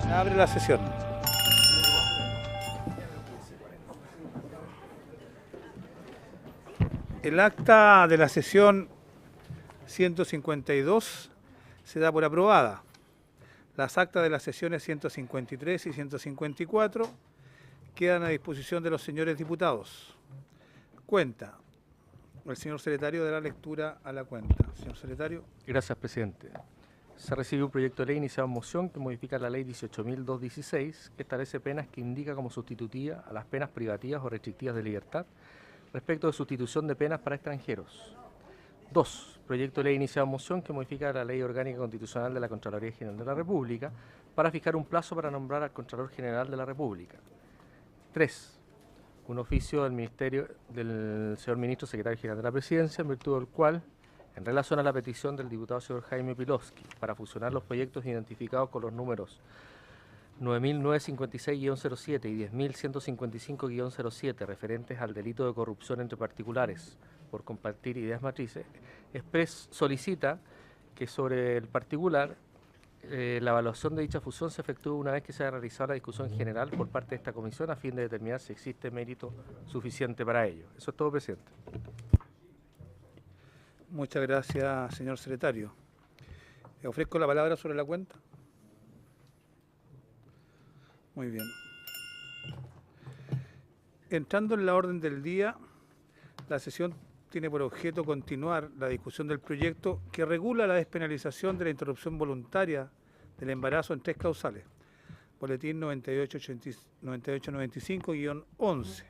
Se abre la sesión. El acta de la sesión 152 se da por aprobada. Las actas de las sesiones 153 y 154 quedan a disposición de los señores diputados. Cuenta. El señor secretario dará lectura a la cuenta. Señor secretario. Gracias, presidente. Se recibió un proyecto de ley iniciado en moción que modifica la ley 18.216, que establece penas que indica como sustitutiva a las penas privativas o restrictivas de libertad respecto de sustitución de penas para extranjeros. 2. Proyecto de ley iniciado en moción que modifica la ley orgánica constitucional de la Contraloría General de la República para fijar un plazo para nombrar al Contralor General de la República. 3. Un oficio del Ministerio del señor Ministro Secretario General de la Presidencia, en virtud del cual, en relación a la petición del diputado señor Jaime Pilowski para fusionar los proyectos identificados con los números 9.956-07 y 10.155-07 referentes al delito de corrupción entre particulares por compartir ideas matrices, solicita que sobre el particular la evaluación de dicha fusión se efectúe una vez que se haya realizado la discusión general por parte de esta comisión a fin de determinar si existe mérito suficiente para ello. Eso es todo, presidente. Muchas gracias, señor secretario. Le ofrezco la palabra sobre la cuenta. Muy bien. Entrando en la orden del día, la sesión tiene por objeto continuar la discusión del proyecto que regula la despenalización de la interrupción voluntaria del embarazo en 3 causales. Boletín 9895-11.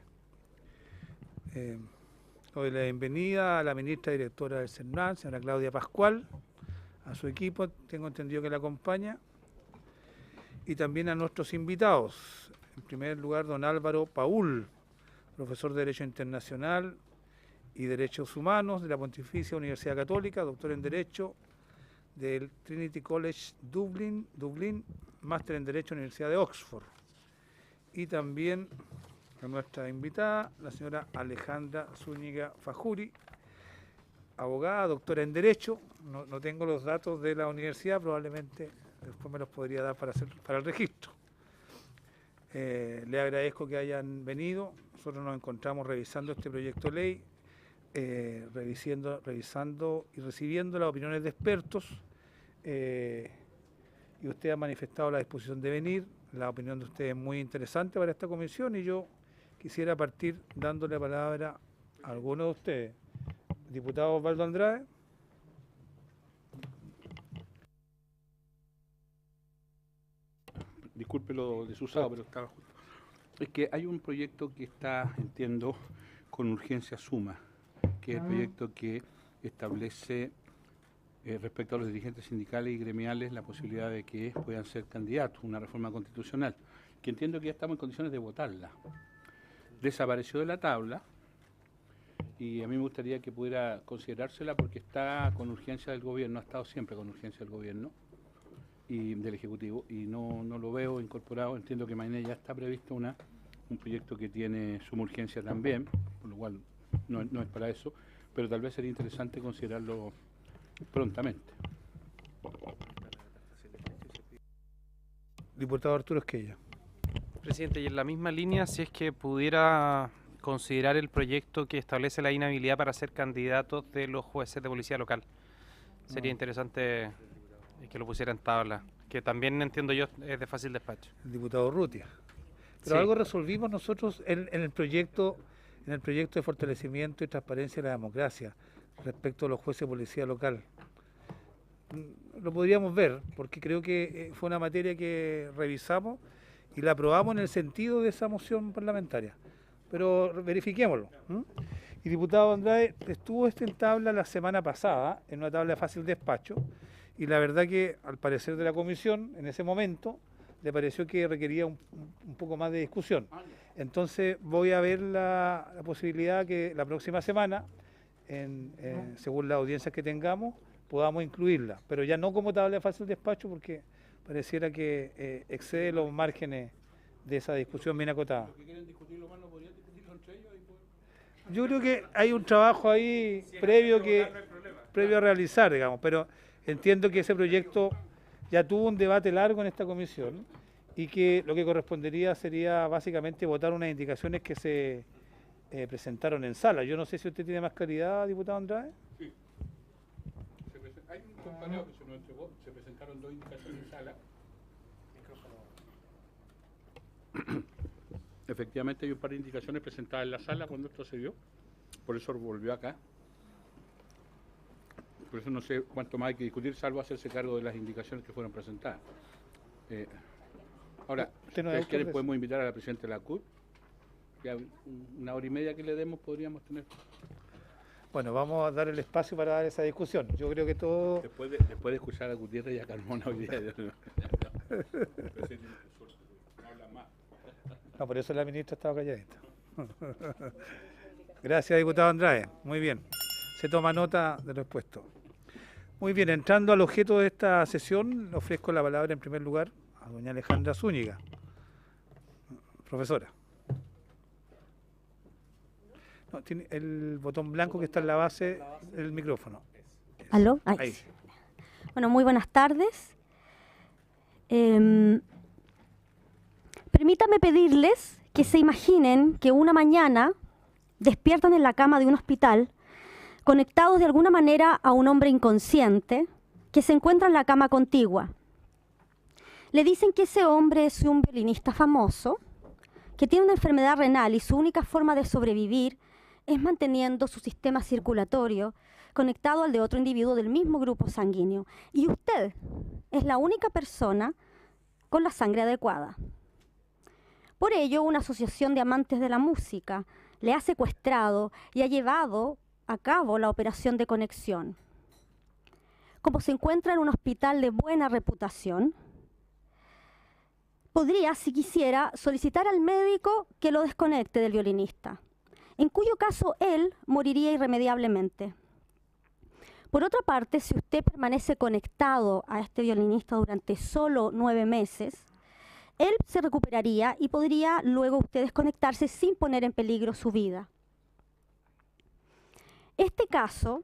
Doy la bienvenida a la ministra directora del CERNAL, señora Claudia Pascual, a su equipo, tengo entendido que la acompaña, y también a nuestros invitados. En primer lugar, don Álvaro Paul, profesor de Derecho Internacional y Derechos Humanos de la Pontificia Universidad Católica, doctor en Derecho del Trinity College Dublín, máster en Derecho en la Universidad de Oxford. Y también a nuestra invitada, la señora Alejandra Zúñiga Fajuri, abogada, doctora en Derecho. No tengo los datos de la universidad, probablemente después me los podría dar para el registro. Le agradezco que hayan venido. Nosotros nos encontramos revisando este proyecto de ley, revisando y recibiendo las opiniones de expertos, y usted ha manifestado la disposición de venir. La opinión de usted es muy interesante para esta comisión y yo quisiera partir dándole la palabra a alguno de ustedes. Diputado Osvaldo Andrade. Disculpe lo desusado, pero estaba justo. Es que hay un proyecto que está, entiendo, con urgencia suma, que es el proyecto que establece respecto a los dirigentes sindicales y gremiales la posibilidad de que puedan ser candidatos, una reforma constitucional, que entiendo que ya estamos en condiciones de votarla. Desapareció de la tabla y a mí me gustaría que pudiera considerársela porque está con urgencia del gobierno, ha estado siempre con urgencia del gobierno y del Ejecutivo, y no lo veo incorporado. Entiendo que mañana ya está previsto un proyecto que tiene suma urgencia también, por lo cual no es para eso, pero tal vez sería interesante considerarlo prontamente. Diputado Arturo Esquella. Presidente, y en la misma línea, si es que pudiera considerar el proyecto que establece la inhabilidad para ser candidatos de los jueces de policía local. Sería interesante que lo pusiera en tabla, que también entiendo yo es de fácil despacho. El diputado Urrutia. Pero Sí. algo resolvimos nosotros en el proyecto de fortalecimiento y transparencia de la democracia respecto a los jueces de policía local. Lo podríamos ver, porque creo que fue una materia que revisamos y la aprobamos en el sentido de esa moción parlamentaria. Pero verifiquémoslo. Y diputado Andrade, estuvo en tabla la semana pasada, en una tabla de fácil despacho, y la verdad que al parecer de la comisión, en ese momento, le pareció que requería un poco más de discusión. Entonces voy a ver la posibilidad que la próxima semana, según las audiencias que tengamos, podamos incluirla, pero ya no como tabla de fácil despacho porque pareciera que excede los márgenes de esa discusión bien acotada. Yo creo que hay un trabajo ahí previo a realizar, digamos, pero entiendo que ese proyecto ya tuvo un debate largo en esta comisión y que lo que correspondería sería básicamente votar unas indicaciones que se presentaron en sala. Yo no sé si usted tiene más claridad, diputado Andrade. Sí. Hay un compañero que se nos entregó, se presentaron 2 indicaciones en sala. Efectivamente hay un par de indicaciones presentadas en la sala cuando esto se dio, por eso volvió acá. Por eso no sé cuánto más hay que discutir, salvo hacerse cargo de las indicaciones que fueron presentadas. Ahora, si ustedes quieren, podemos invitar a la presidenta de la CUT. Ya una hora y media que le demos podríamos tener. Bueno, vamos a dar el espacio para dar esa discusión. Yo creo que todo... Después de escuchar a Gutiérrez y a Carmona hoy día... No, por eso la ministra estaba calladita. Gracias, diputado Andrade. Muy bien. Se toma nota de lo expuesto. Muy bien, entrando al objeto de esta sesión, le ofrezco la palabra en primer lugar a doña Alejandra Zúñiga. Profesora. No, tiene el botón blanco que está en la base del micrófono. ¿Aló? Ahí. Bueno, muy buenas tardes. Permítame pedirles que se imaginen que una mañana despiertan en la cama de un hospital, conectados de alguna manera a un hombre inconsciente que se encuentra en la cama contigua. Le dicen que ese hombre es un violinista famoso, que tiene una enfermedad renal y su única forma de sobrevivir es manteniendo su sistema circulatorio conectado al de otro individuo del mismo grupo sanguíneo. Y usted es la única persona con la sangre adecuada. Por ello, una asociación de amantes de la música le ha secuestrado y ha llevado a cabo la operación de conexión. Como se encuentra en un hospital de buena reputación, podría, si quisiera, solicitar al médico que lo desconecte del violinista, en cuyo caso él moriría irremediablemente. Por otra parte, si usted permanece conectado a este violinista durante solo 9 meses, él se recuperaría y podría luego usted desconectarse sin poner en peligro su vida. Este caso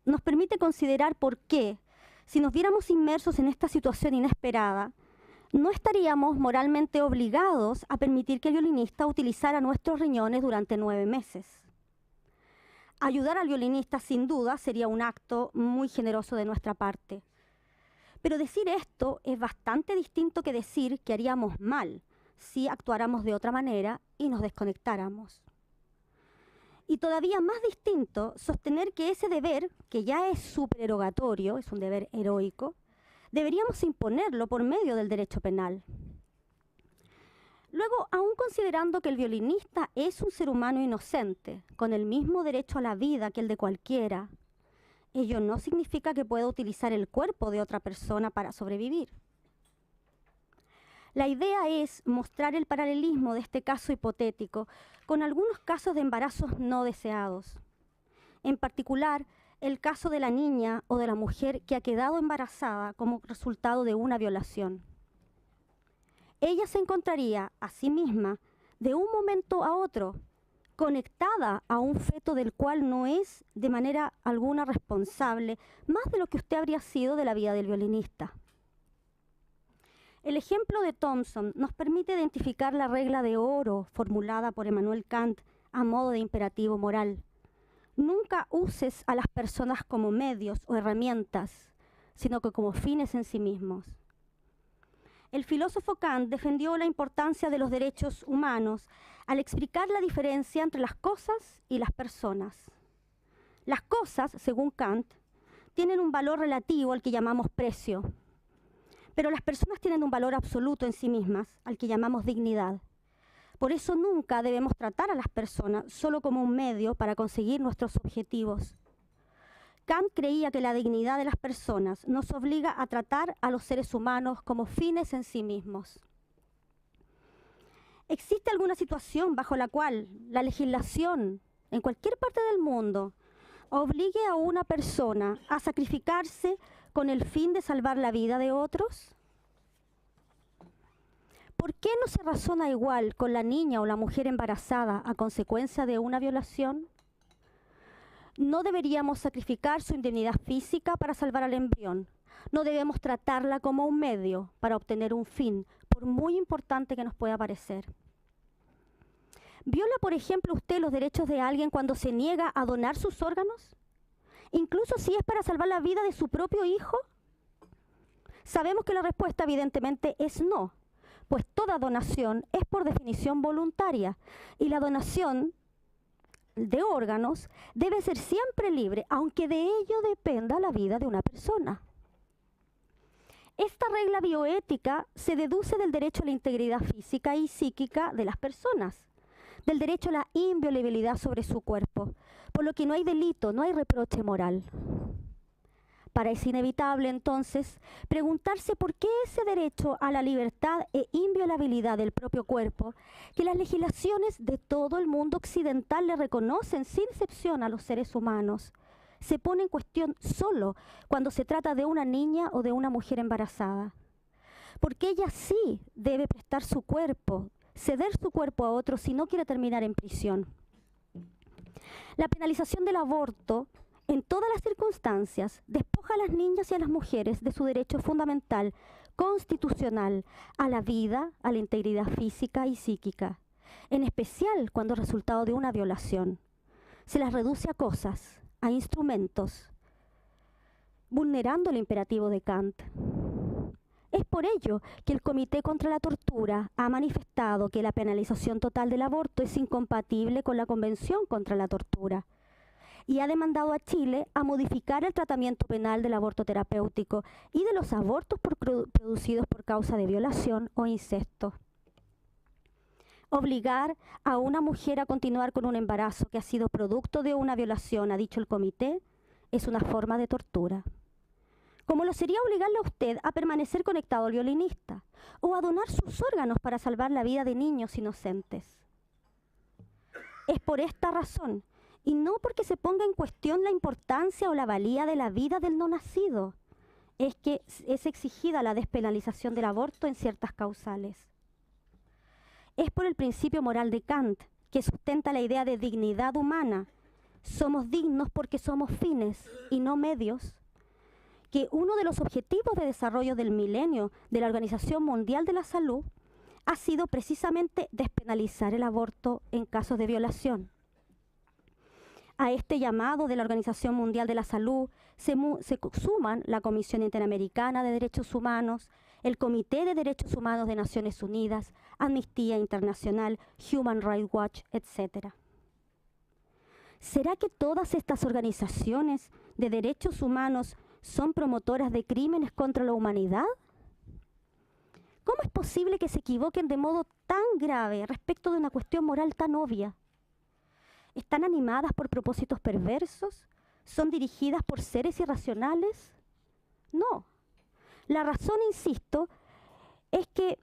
nos permite considerar por qué, si nos viéramos inmersos en esta situación inesperada, no estaríamos moralmente obligados a permitir que el violinista utilizara nuestros riñones durante 9 meses. Ayudar al violinista, sin duda, sería un acto muy generoso de nuestra parte. Pero decir esto es bastante distinto que decir que haríamos mal si actuáramos de otra manera y nos desconectáramos. Y todavía más distinto, sostener que ese deber, que ya es supererogatorio, es un deber heroico, deberíamos imponerlo por medio del derecho penal. Luego, aún considerando que el violinista es un ser humano inocente, con el mismo derecho a la vida que el de cualquiera, ello no significa que pueda utilizar el cuerpo de otra persona para sobrevivir. La idea es mostrar el paralelismo de este caso hipotético con algunos casos de embarazos no deseados. En particular, el caso de la niña o de la mujer que ha quedado embarazada como resultado de una violación. Ella se encontraría a sí misma, de un momento a otro, conectada a un feto del cual no es de manera alguna responsable, más de lo que usted habría sido de la vida del violinista. El ejemplo de Thompson nos permite identificar la regla de oro formulada por Immanuel Kant a modo de imperativo moral. Nunca uses a las personas como medios o herramientas, sino que como fines en sí mismos. El filósofo Kant defendió la importancia de los derechos humanos al explicar la diferencia entre las cosas y las personas. Las cosas, según Kant, tienen un valor relativo al que llamamos precio, pero las personas tienen un valor absoluto en sí mismas, al que llamamos dignidad. Por eso nunca debemos tratar a las personas solo como un medio para conseguir nuestros objetivos. Kant creía que la dignidad de las personas nos obliga a tratar a los seres humanos como fines en sí mismos. ¿Existe alguna situación bajo la cual la legislación en cualquier parte del mundo obligue a una persona a sacrificarse con el fin de salvar la vida de otros? ¿Por qué no se razona igual con la niña o la mujer embarazada a consecuencia de una violación? ¿No deberíamos sacrificar su indemnidad física para salvar al embrión? no debemos tratarla como un medio para obtener un fin, por muy importante que nos pueda parecer. ¿Viola, por ejemplo, usted los derechos de alguien cuando se niega a donar sus órganos? Incluso si es para salvar la vida de su propio hijo. Sabemos que la respuesta evidentemente es no, pues toda donación es por definición voluntaria y la donación de órganos debe ser siempre libre, aunque de ello dependa la vida de una persona. Esta regla bioética se deduce del derecho a la integridad física y psíquica de las personas, del derecho a la inviolabilidad sobre su cuerpo, por lo que no hay delito, no hay reproche moral. Parece inevitable, entonces, preguntarse por qué ese derecho a la libertad e inviolabilidad del propio cuerpo, que las legislaciones de todo el mundo occidental le reconocen sin excepción a los seres humanos, se pone en cuestión solo cuando se trata de una niña o de una mujer embarazada. Porque ella sí debe prestar su cuerpo, ceder su cuerpo a otro si no quiere terminar en prisión. La penalización del aborto, en todas las circunstancias, despoja a las niñas y a las mujeres de su derecho fundamental, constitucional, a la vida, a la integridad física y psíquica, en especial cuando es resultado de una violación. Se las reduce a cosas, a instrumentos, vulnerando el imperativo de Kant. Es por ello que el Comité contra la Tortura ha manifestado que la penalización total del aborto es incompatible con la Convención contra la Tortura y ha demandado a Chile a modificar el tratamiento penal del aborto terapéutico y de los abortos producidos por causa de violación o incesto. Obligar a una mujer a continuar con un embarazo que ha sido producto de una violación, ha dicho el comité, es una forma de tortura. Como lo sería obligarle a usted a permanecer conectado al violinista o a donar sus órganos para salvar la vida de niños inocentes. Es por esta razón, y no porque se ponga en cuestión la importancia o la valía de la vida del no nacido, es que es exigida la despenalización del aborto en ciertas causales. Es por el principio moral de Kant, que sustenta la idea de dignidad humana. Somos dignos porque somos fines y no medios, que uno de los objetivos de desarrollo del milenio de la Organización Mundial de la Salud ha sido precisamente despenalizar el aborto en casos de violación. A este llamado de la Organización Mundial de la Salud se suman la Comisión Interamericana de Derechos Humanos, el Comité de Derechos Humanos de Naciones Unidas, Amnistía Internacional, Human Rights Watch, etc. ¿Será que todas estas organizaciones de derechos humanos son promotoras de crímenes contra la humanidad? ¿Cómo es posible que se equivoquen de modo tan grave respecto de una cuestión moral tan obvia? ¿Están animadas por propósitos perversos? ¿Son dirigidas por seres irracionales? No. La razón, insisto, es que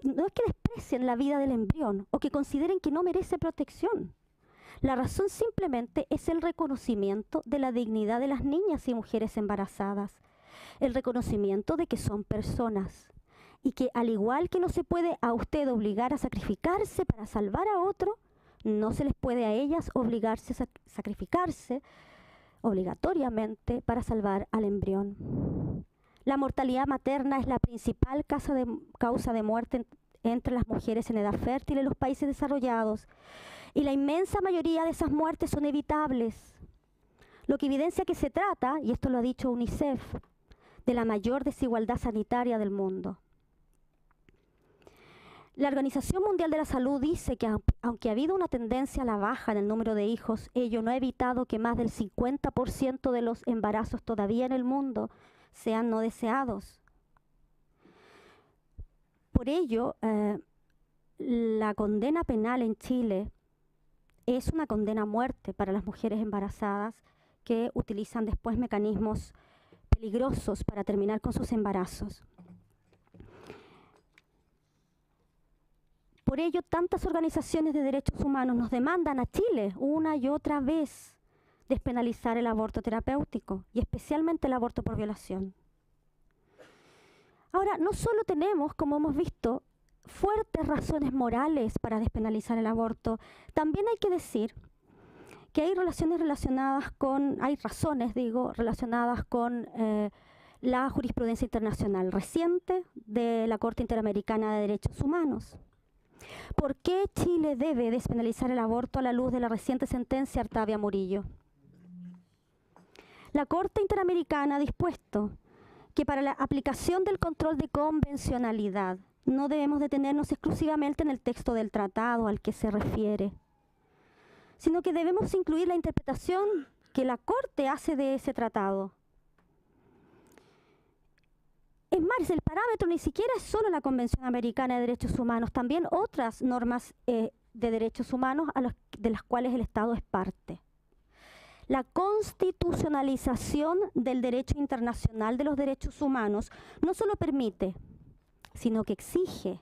no es que desprecien la vida del embrión o que consideren que no merece protección. La razón simplemente es el reconocimiento de la dignidad de las niñas y mujeres embarazadas, el reconocimiento de que son personas y que al igual que no se puede a usted obligar a sacrificarse para salvar a otro, no se les puede a ellas obligarse a sacrificarse obligatoriamente para salvar al embrión. La mortalidad materna es la principal causa de muerte entre las mujeres en edad fértil en los países desarrollados, y la inmensa mayoría de esas muertes son evitables, lo que evidencia que se trata, y esto lo ha dicho UNICEF, de la mayor desigualdad sanitaria del mundo. La Organización Mundial de la Salud dice que aunque ha habido una tendencia a la baja en el número de hijos, ello no ha evitado que más del 50% de los embarazos todavía en el mundo sean no deseados. Por ello, la condena penal en Chile es una condena a muerte para las mujeres embarazadas que utilizan después mecanismos peligrosos para terminar con sus embarazos. Por ello, tantas organizaciones de derechos humanos nos demandan a Chile una y otra vez despenalizar el aborto terapéutico y especialmente el aborto por violación. Ahora, no solo tenemos, como hemos visto, fuertes razones morales para despenalizar el aborto, también hay que decir que hay razones relacionadas con la jurisprudencia internacional reciente de la Corte Interamericana de Derechos Humanos. ¿Por qué Chile debe despenalizar el aborto a la luz de la reciente sentencia Artavia Murillo? La Corte Interamericana ha dispuesto que para la aplicación del control de convencionalidad no debemos detenernos exclusivamente en el texto del tratado al que se refiere, sino que debemos incluir la interpretación que la Corte hace de ese tratado. Es más, el parámetro ni siquiera es solo la Convención Americana de Derechos Humanos, también otras normas de derechos humanos de las cuales el Estado es parte. La constitucionalización del derecho internacional de los derechos humanos no solo permite, sino que exige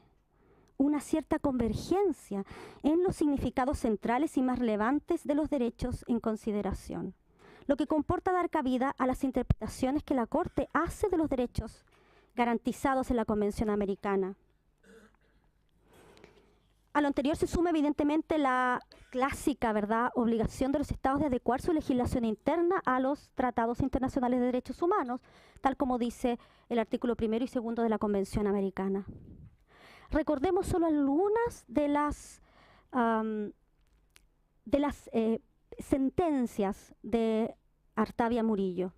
una cierta convergencia en los significados centrales y más relevantes de los derechos en consideración, lo que comporta dar cabida a las interpretaciones que la Corte hace de los derechos garantizados en la Convención Americana. A lo anterior se suma evidentemente la clásica, obligación de los estados de adecuar su legislación interna a los tratados internacionales de derechos humanos, tal como dice el artículo 1 y 2 de la Convención Americana. Recordemos solo algunas de las sentencias de Artavia Murillo.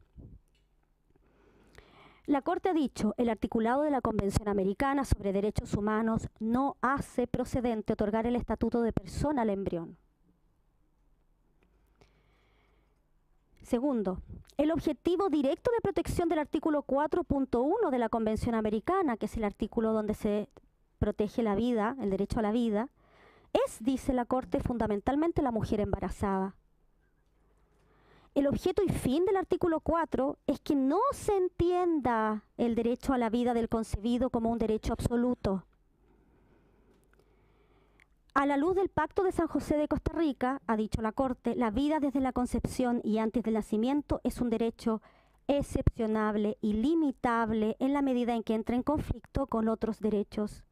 La Corte ha dicho, el articulado de la Convención Americana sobre Derechos Humanos no hace procedente otorgar el estatuto de persona al embrión. Segundo, el objetivo directo de protección del artículo 4.1 de la Convención Americana, que es el artículo donde se protege la vida, el derecho a la vida, es, dice la Corte, fundamentalmente la mujer embarazada. El objeto y fin del artículo 4 es que no se entienda el derecho a la vida del concebido como un derecho absoluto. A la luz del Pacto de San José de Costa Rica, ha dicho la Corte, la vida desde la concepción y antes del nacimiento es un derecho excepcionable y limitable en la medida en que entra en conflicto con otros derechos,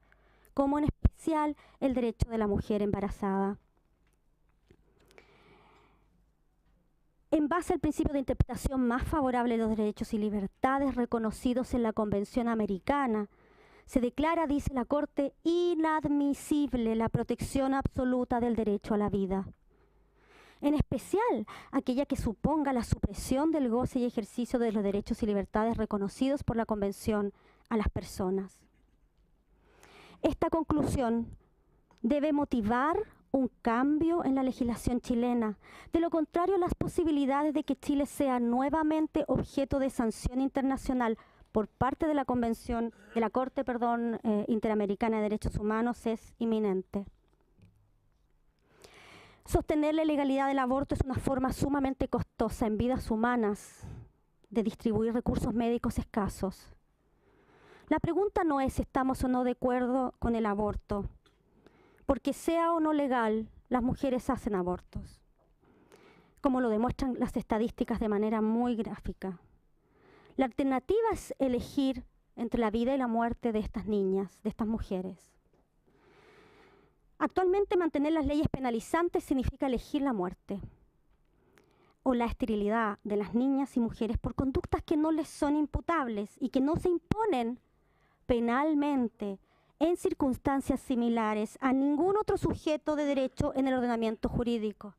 como en especial el derecho de la mujer embarazada. En base al principio de interpretación más favorable de los derechos y libertades reconocidos en la Convención Americana, se declara, dice la Corte, inadmisible la protección absoluta del derecho a la vida, en especial aquella que suponga la supresión del goce y ejercicio de los derechos y libertades reconocidos por la Convención a las personas. Esta conclusión debe motivar un cambio en la legislación chilena. De lo contrario, las posibilidades de que Chile sea nuevamente objeto de sanción internacional por parte de la Corte Interamericana de Derechos Humanos es inminente. Sostener la ilegalidad del aborto es una forma sumamente costosa en vidas humanas de distribuir recursos médicos escasos. La pregunta no es si estamos o no de acuerdo con el aborto, porque sea o no legal, las mujeres hacen abortos, como lo demuestran las estadísticas de manera muy gráfica. La alternativa es elegir entre la vida y la muerte de estas niñas, de estas mujeres. Actualmente mantener las leyes penalizantes significa elegir la muerte o la esterilidad de las niñas y mujeres por conductas que no les son imputables y que no se imponen penalmente en circunstancias similares a ningún otro sujeto de derecho en el ordenamiento jurídico.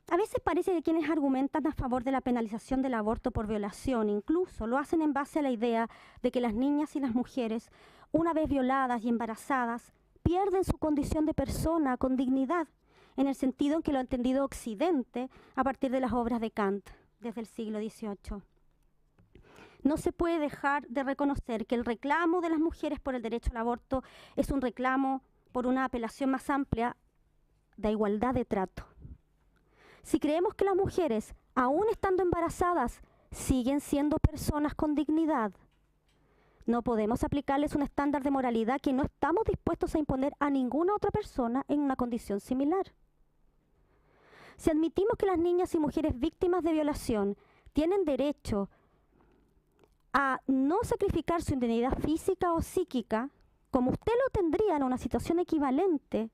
A veces parece que quienes argumentan a favor de la penalización del aborto por violación incluso lo hacen en base a la idea de que las niñas y las mujeres, una vez violadas y embarazadas, pierden su condición de persona con dignidad, en el sentido en que lo ha entendido Occidente a partir de las obras de Kant desde el siglo XVIII. No se puede dejar de reconocer que el reclamo de las mujeres por el derecho al aborto es un reclamo por una apelación más amplia de igualdad de trato. Si creemos que las mujeres, aún estando embarazadas, siguen siendo personas con dignidad, no podemos aplicarles un estándar de moralidad que no estamos dispuestos a imponer a ninguna otra persona en una condición similar. Si admitimos que las niñas y mujeres víctimas de violación tienen derecho a no sacrificar su integridad física o psíquica, como usted lo tendría en una situación equivalente,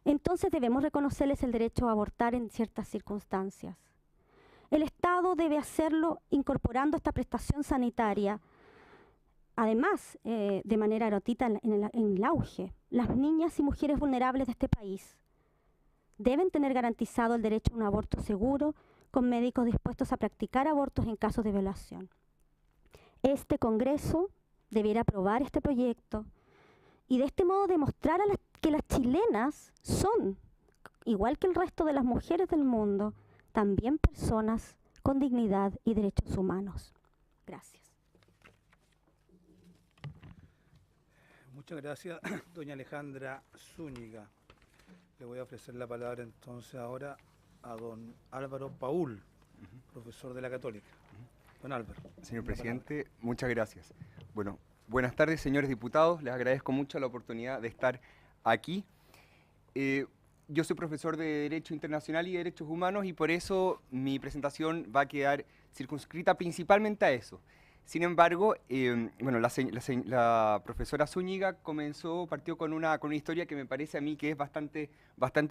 entonces debemos reconocerles el derecho a abortar en ciertas circunstancias. El Estado debe hacerlo incorporando esta prestación sanitaria. Además, de manera gratuita en el auge, las niñas y mujeres vulnerables de este país deben tener garantizado el derecho a un aborto seguro con médicos dispuestos a practicar abortos en casos de violación. Este Congreso debiera aprobar este proyecto y de este modo demostrar que las chilenas son, igual que el resto de las mujeres del mundo, también personas con dignidad y derechos humanos. Gracias. Muchas gracias, doña Alejandra Zúñiga. Le voy a ofrecer la palabra entonces ahora a don Álvaro Paul, profesor de la Católica. Don Álvaro. Señor presidente, muchas gracias. Bueno, buenas tardes, señores diputados. Les agradezco mucho la oportunidad de estar aquí. Yo soy profesor de Derecho Internacional y Derechos Humanos y por eso mi presentación va a quedar circunscrita principalmente a eso. Sin embargo, bueno, la profesora Zúñiga partió con una historia que me parece a mí que es bastante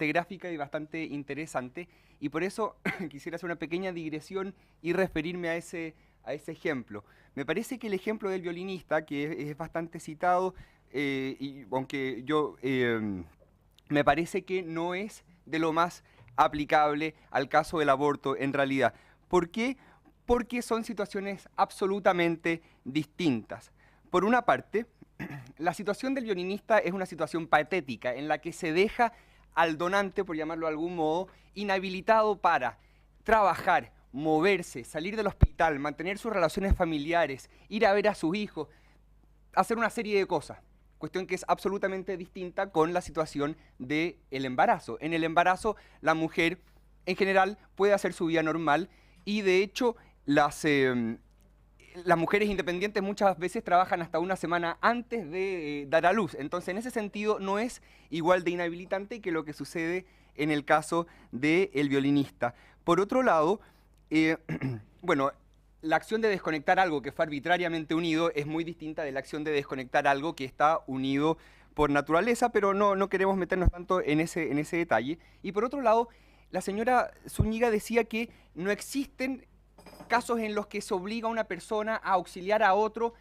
gráfica y bastante interesante, y por eso quisiera hacer una pequeña digresión y referirme a ese ejemplo. Me parece que el ejemplo del violinista, que es bastante citado, y aunque yo me parece que no es de lo más aplicable al caso del aborto en realidad. ¿Por qué? Porque son situaciones absolutamente distintas. Por una parte, la situación del violinista es una situación patética en la que se deja al donante, por llamarlo de algún modo, inhabilitado para trabajar, moverse, salir del hospital, mantener sus relaciones familiares, ir a ver a sus hijos, hacer una serie de cosas. Cuestión que es absolutamente distinta con la situación del embarazo. En el embarazo, la mujer en general puede hacer su vida normal y de hecho las mujeres independientes muchas veces trabajan hasta una semana antes de dar a luz. Entonces, en ese sentido, no es igual de inhabilitante que lo que sucede en el caso del violinista. Por otro lado, bueno, la acción de desconectar algo que fue arbitrariamente unido es muy distinta de la acción de desconectar algo que está unido por naturaleza, pero no queremos meternos tanto en ese detalle. Y por otro lado, la señora Zúñiga decía que no existen casos en los que se obliga a una persona a auxiliar a otro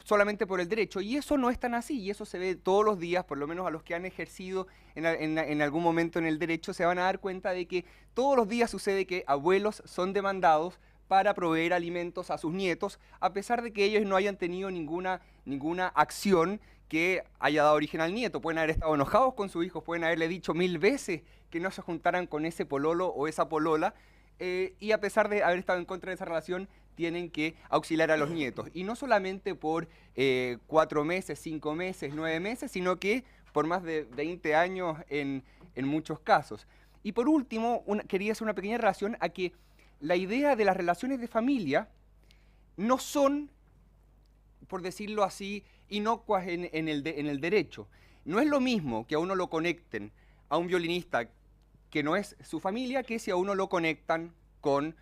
solamente por el derecho, y eso no es tan así, y eso se ve todos los días, por lo menos a los que han ejercido en algún momento en el derecho, se van a dar cuenta de que todos los días sucede que abuelos son demandados para proveer alimentos a sus nietos, a pesar de que ellos no hayan tenido ninguna acción que haya dado origen al nieto. Pueden haber estado enojados con sus hijos, pueden haberle dicho 1000 veces que no se juntaran con ese pololo o esa polola, y a pesar de haber estado en contra de esa relación, tienen que auxiliar a los nietos. Y no solamente por 4 meses, 5 meses, 9 meses, sino que por más de 20 años en muchos casos. Y por último, quería hacer una pequeña relación a que la idea de las relaciones de familia no son, por decirlo así, inocuas en el derecho. No es lo mismo que a uno lo conecten a un violinista que no es su familia, que si a uno lo conectan con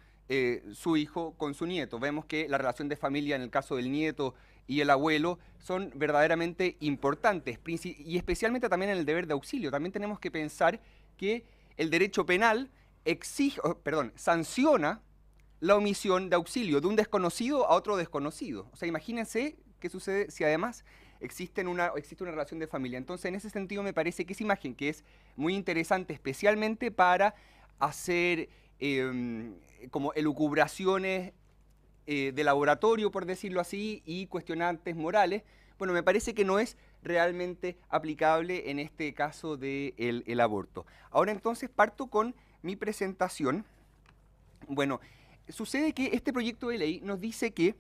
su hijo, con su nieto. Vemos que la relación de familia en el caso del nieto y el abuelo son verdaderamente importantes, y especialmente también en el deber de auxilio. También tenemos que pensar que el derecho penal sanciona la omisión de auxilio de un desconocido a otro desconocido. O sea, imagínense qué sucede si además existe una relación de familia. Entonces, en ese sentido, me parece que esa imagen, que es muy interesante, especialmente para hacer como elucubraciones de laboratorio, por decirlo así, y cuestionantes morales, bueno, me parece que no es realmente aplicable en este caso del aborto. Ahora entonces parto con mi presentación. Bueno, sucede que este proyecto de ley nos dice que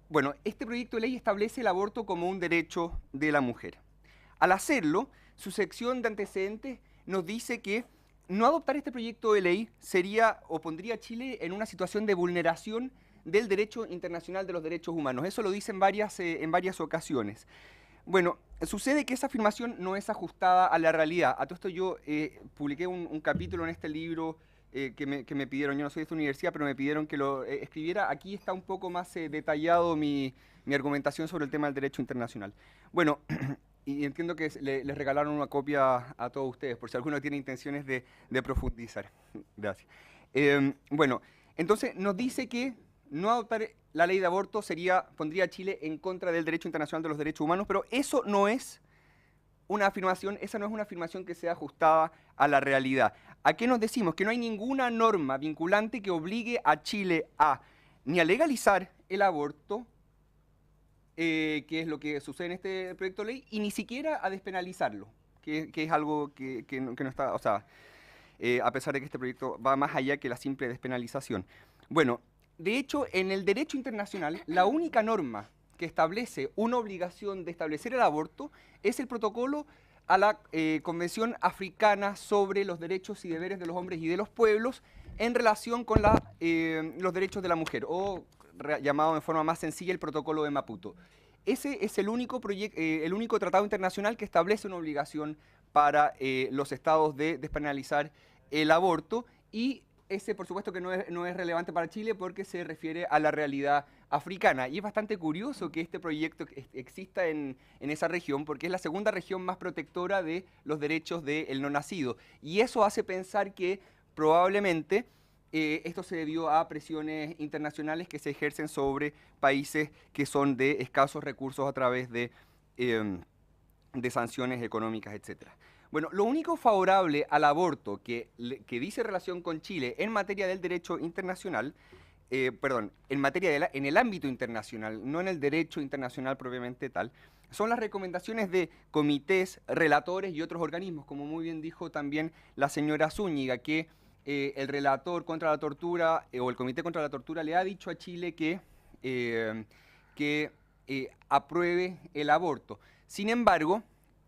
bueno, este proyecto de ley establece el aborto como un derecho de la mujer. Al hacerlo, su sección de antecedentes nos dice que no adoptar este proyecto de ley sería o pondría a Chile en una situación de vulneración del derecho internacional de los derechos humanos. Eso lo dice en varias ocasiones. Bueno, sucede que esa afirmación no es ajustada a la realidad. A todo esto yo publiqué un capítulo en este libro que me pidieron. Yo no soy de esta universidad, pero me pidieron que lo escribiera. Aquí está un poco más detallado mi argumentación sobre el tema del derecho internacional. Bueno, y entiendo que les regalaron una copia a todos ustedes, por si alguno tiene intenciones de profundizar. Gracias. Bueno, entonces nos dice que no adoptar la ley de aborto pondría a Chile en contra del derecho internacional de los derechos humanos, pero eso no es una afirmación, esa no es una afirmación que sea ajustada a la realidad. ¿A qué nos decimos? Que no hay ninguna norma vinculante que obligue a Chile ni a legalizar el aborto, que es lo que sucede en este proyecto de ley, y ni siquiera a despenalizarlo, que es algo que no está, o sea, a pesar de que este proyecto va más allá que la simple despenalización. Bueno, de hecho, en el derecho internacional, la única norma que establece una obligación de establecer el aborto es el protocolo a la Convención Africana sobre los derechos y deberes de los hombres y de los pueblos en relación con los derechos de la mujer, o llamado de forma más sencilla el protocolo de Maputo. Ese es el único tratado internacional que establece una obligación para los estados de despenalizar el aborto, y ese por supuesto que no es relevante para Chile porque se refiere a la realidad africana. Y es bastante curioso que este proyecto exista en esa región, porque es la segunda región más protectora de los derechos del no nacido. Y eso hace pensar que probablemente esto se debió a presiones internacionales que se ejercen sobre países que son de escasos recursos a través de sanciones económicas, etcétera. Bueno, lo único favorable al aborto que dice relación con Chile en materia del derecho internacional, en el ámbito internacional, no en el derecho internacional propiamente tal, son las recomendaciones de comités, relatores y otros organismos, como muy bien dijo también la señora Zúñiga, que el relator contra la tortura o el comité contra la tortura le ha dicho a Chile que apruebe el aborto. Sin embargo,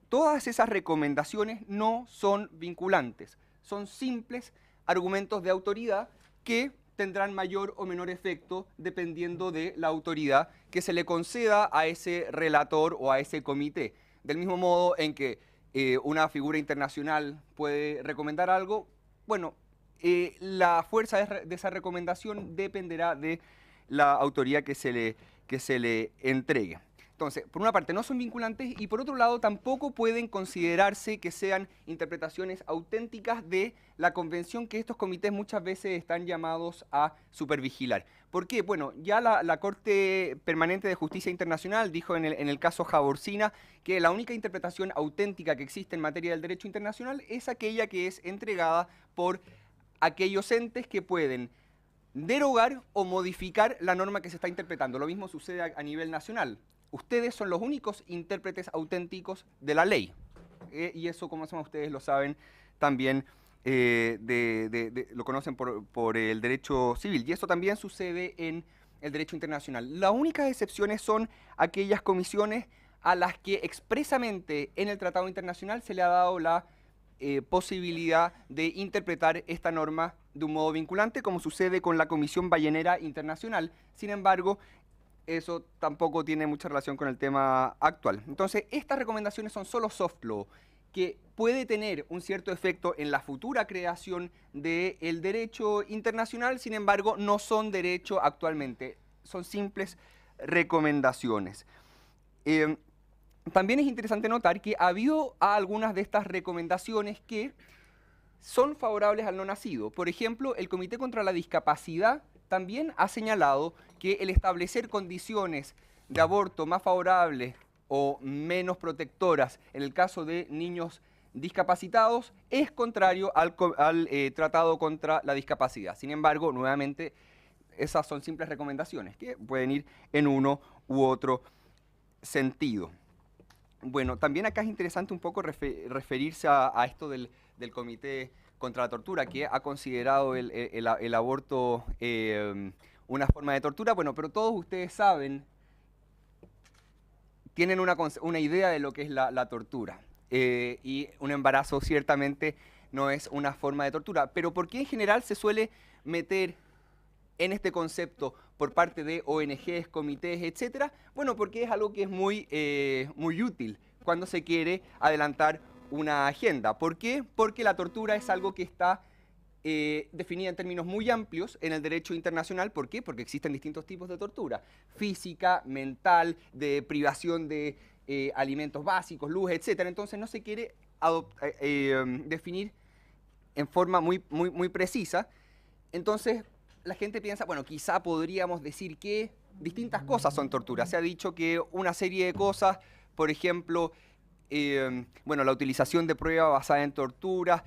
todas esas recomendaciones no son vinculantes, son simples argumentos de autoridad que tendrán mayor o menor efecto dependiendo de la autoridad que se le conceda a ese relator o a ese comité. Del mismo modo en que una figura internacional puede recomendar algo, bueno, la fuerza de esa recomendación dependerá de la autoridad que se le entregue. Entonces, por una parte no son vinculantes y por otro lado tampoco pueden considerarse que sean interpretaciones auténticas de la convención que estos comités muchas veces están llamados a supervigilar. ¿Por qué? Bueno, ya la Corte Permanente de Justicia Internacional dijo en el caso Jaborcina que la única interpretación auténtica que existe en materia del derecho internacional es aquella que es entregada por aquellos entes que pueden derogar o modificar la norma que se está interpretando. Lo mismo sucede a nivel nacional. Ustedes son los únicos intérpretes auténticos de la ley. Y eso, como ustedes lo saben, también lo conocen por el derecho civil. Y eso también sucede en el derecho internacional. Las únicas excepciones son aquellas comisiones a las que expresamente en el Tratado Internacional se le ha dado la posibilidad de interpretar esta norma de un modo vinculante, como sucede con la Comisión Ballenera Internacional. Sin embargo, eso tampoco tiene mucha relación con el tema actual. Entonces, estas recomendaciones son solo soft law, que puede tener un cierto efecto en la futura creación del derecho internacional, sin embargo, no son derecho actualmente, son simples recomendaciones. También es interesante notar que ha habido algunas de estas recomendaciones que son favorables al no nacido. Por ejemplo, el Comité contra la Discapacidad también ha señalado que el establecer condiciones de aborto más favorables o menos protectoras en el caso de niños discapacitados es contrario al Tratado contra la Discapacidad. Sin embargo, nuevamente, esas son simples recomendaciones que pueden ir en uno u otro sentido. Bueno, también acá es interesante un poco referirse a esto del Comité contra la Tortura, que ha considerado el aborto una forma de tortura. Bueno, pero todos ustedes saben, tienen una idea de lo que es la tortura. Y un embarazo ciertamente no es una forma de tortura. Pero ¿por qué en general se suele meter en este concepto por parte de ONGs, comités, etcétera? Bueno, porque es algo que es muy útil cuando se quiere adelantar una agenda. ¿Por qué? Porque la tortura es algo que está definida en términos muy amplios en el derecho internacional. ¿Por qué? Porque existen distintos tipos de tortura: física, mental, de privación de alimentos básicos, luz, etcétera. Entonces no se quiere definir en forma muy precisa. Entonces la gente piensa, bueno, quizá podríamos decir que distintas cosas son tortura. Se ha dicho que una serie de cosas, por ejemplo, bueno, la utilización de pruebas basada en tortura,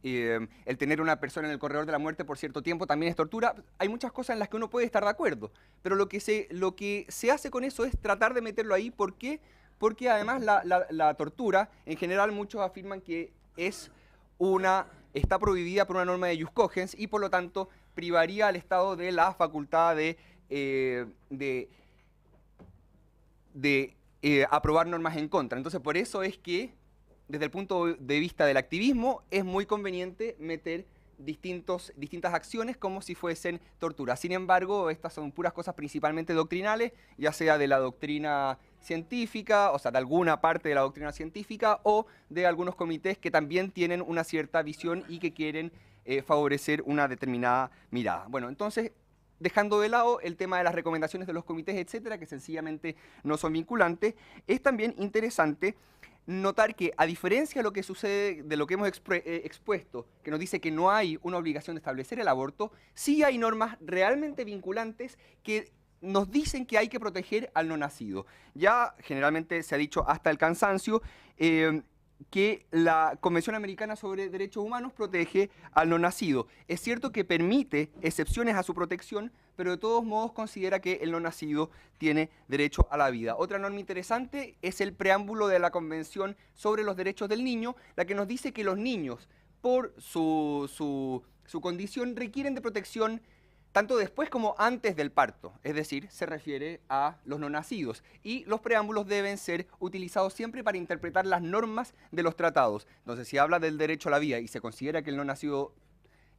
el tener una persona en el corredor de la muerte por cierto tiempo también es tortura. Hay muchas cosas en las que uno puede estar de acuerdo, pero lo que se hace con eso es tratar de meterlo ahí. ¿Por qué? Porque además la tortura, en general muchos afirman que está prohibida por una norma de jus cogens y por lo tanto privaría al Estado de la facultad de aprobar normas en contra. Entonces por eso es que desde el punto de vista del activismo es muy conveniente meter distintas acciones como si fuesen tortura. Sin embargo, estas son puras cosas principalmente doctrinales, ya sea de la doctrina científica, o sea, de alguna parte de la doctrina científica, o de algunos comités que también tienen una cierta visión y que quieren favorecer una determinada mirada. Bueno, entonces, dejando de lado el tema de las recomendaciones de los comités, etcétera, que sencillamente no son vinculantes, es también interesante notar que, a diferencia de lo que sucede, de lo que hemos expuesto, que nos dice que no hay una obligación de establecer el aborto, sí hay normas realmente vinculantes que nos dicen que hay que proteger al no nacido. Ya generalmente se ha dicho hasta el cansancio que la Convención Americana sobre Derechos Humanos protege al no nacido. Es cierto que permite excepciones a su protección, pero de todos modos considera que el no nacido tiene derecho a la vida. Otra norma interesante es el preámbulo de la Convención sobre los Derechos del Niño, la que nos dice que los niños, por su condición, requieren de protección tanto después como antes del parto, es decir, se refiere a los no nacidos. Y los preámbulos deben ser utilizados siempre para interpretar las normas de los tratados. Entonces, si habla del derecho a la vida y se considera que el no nacido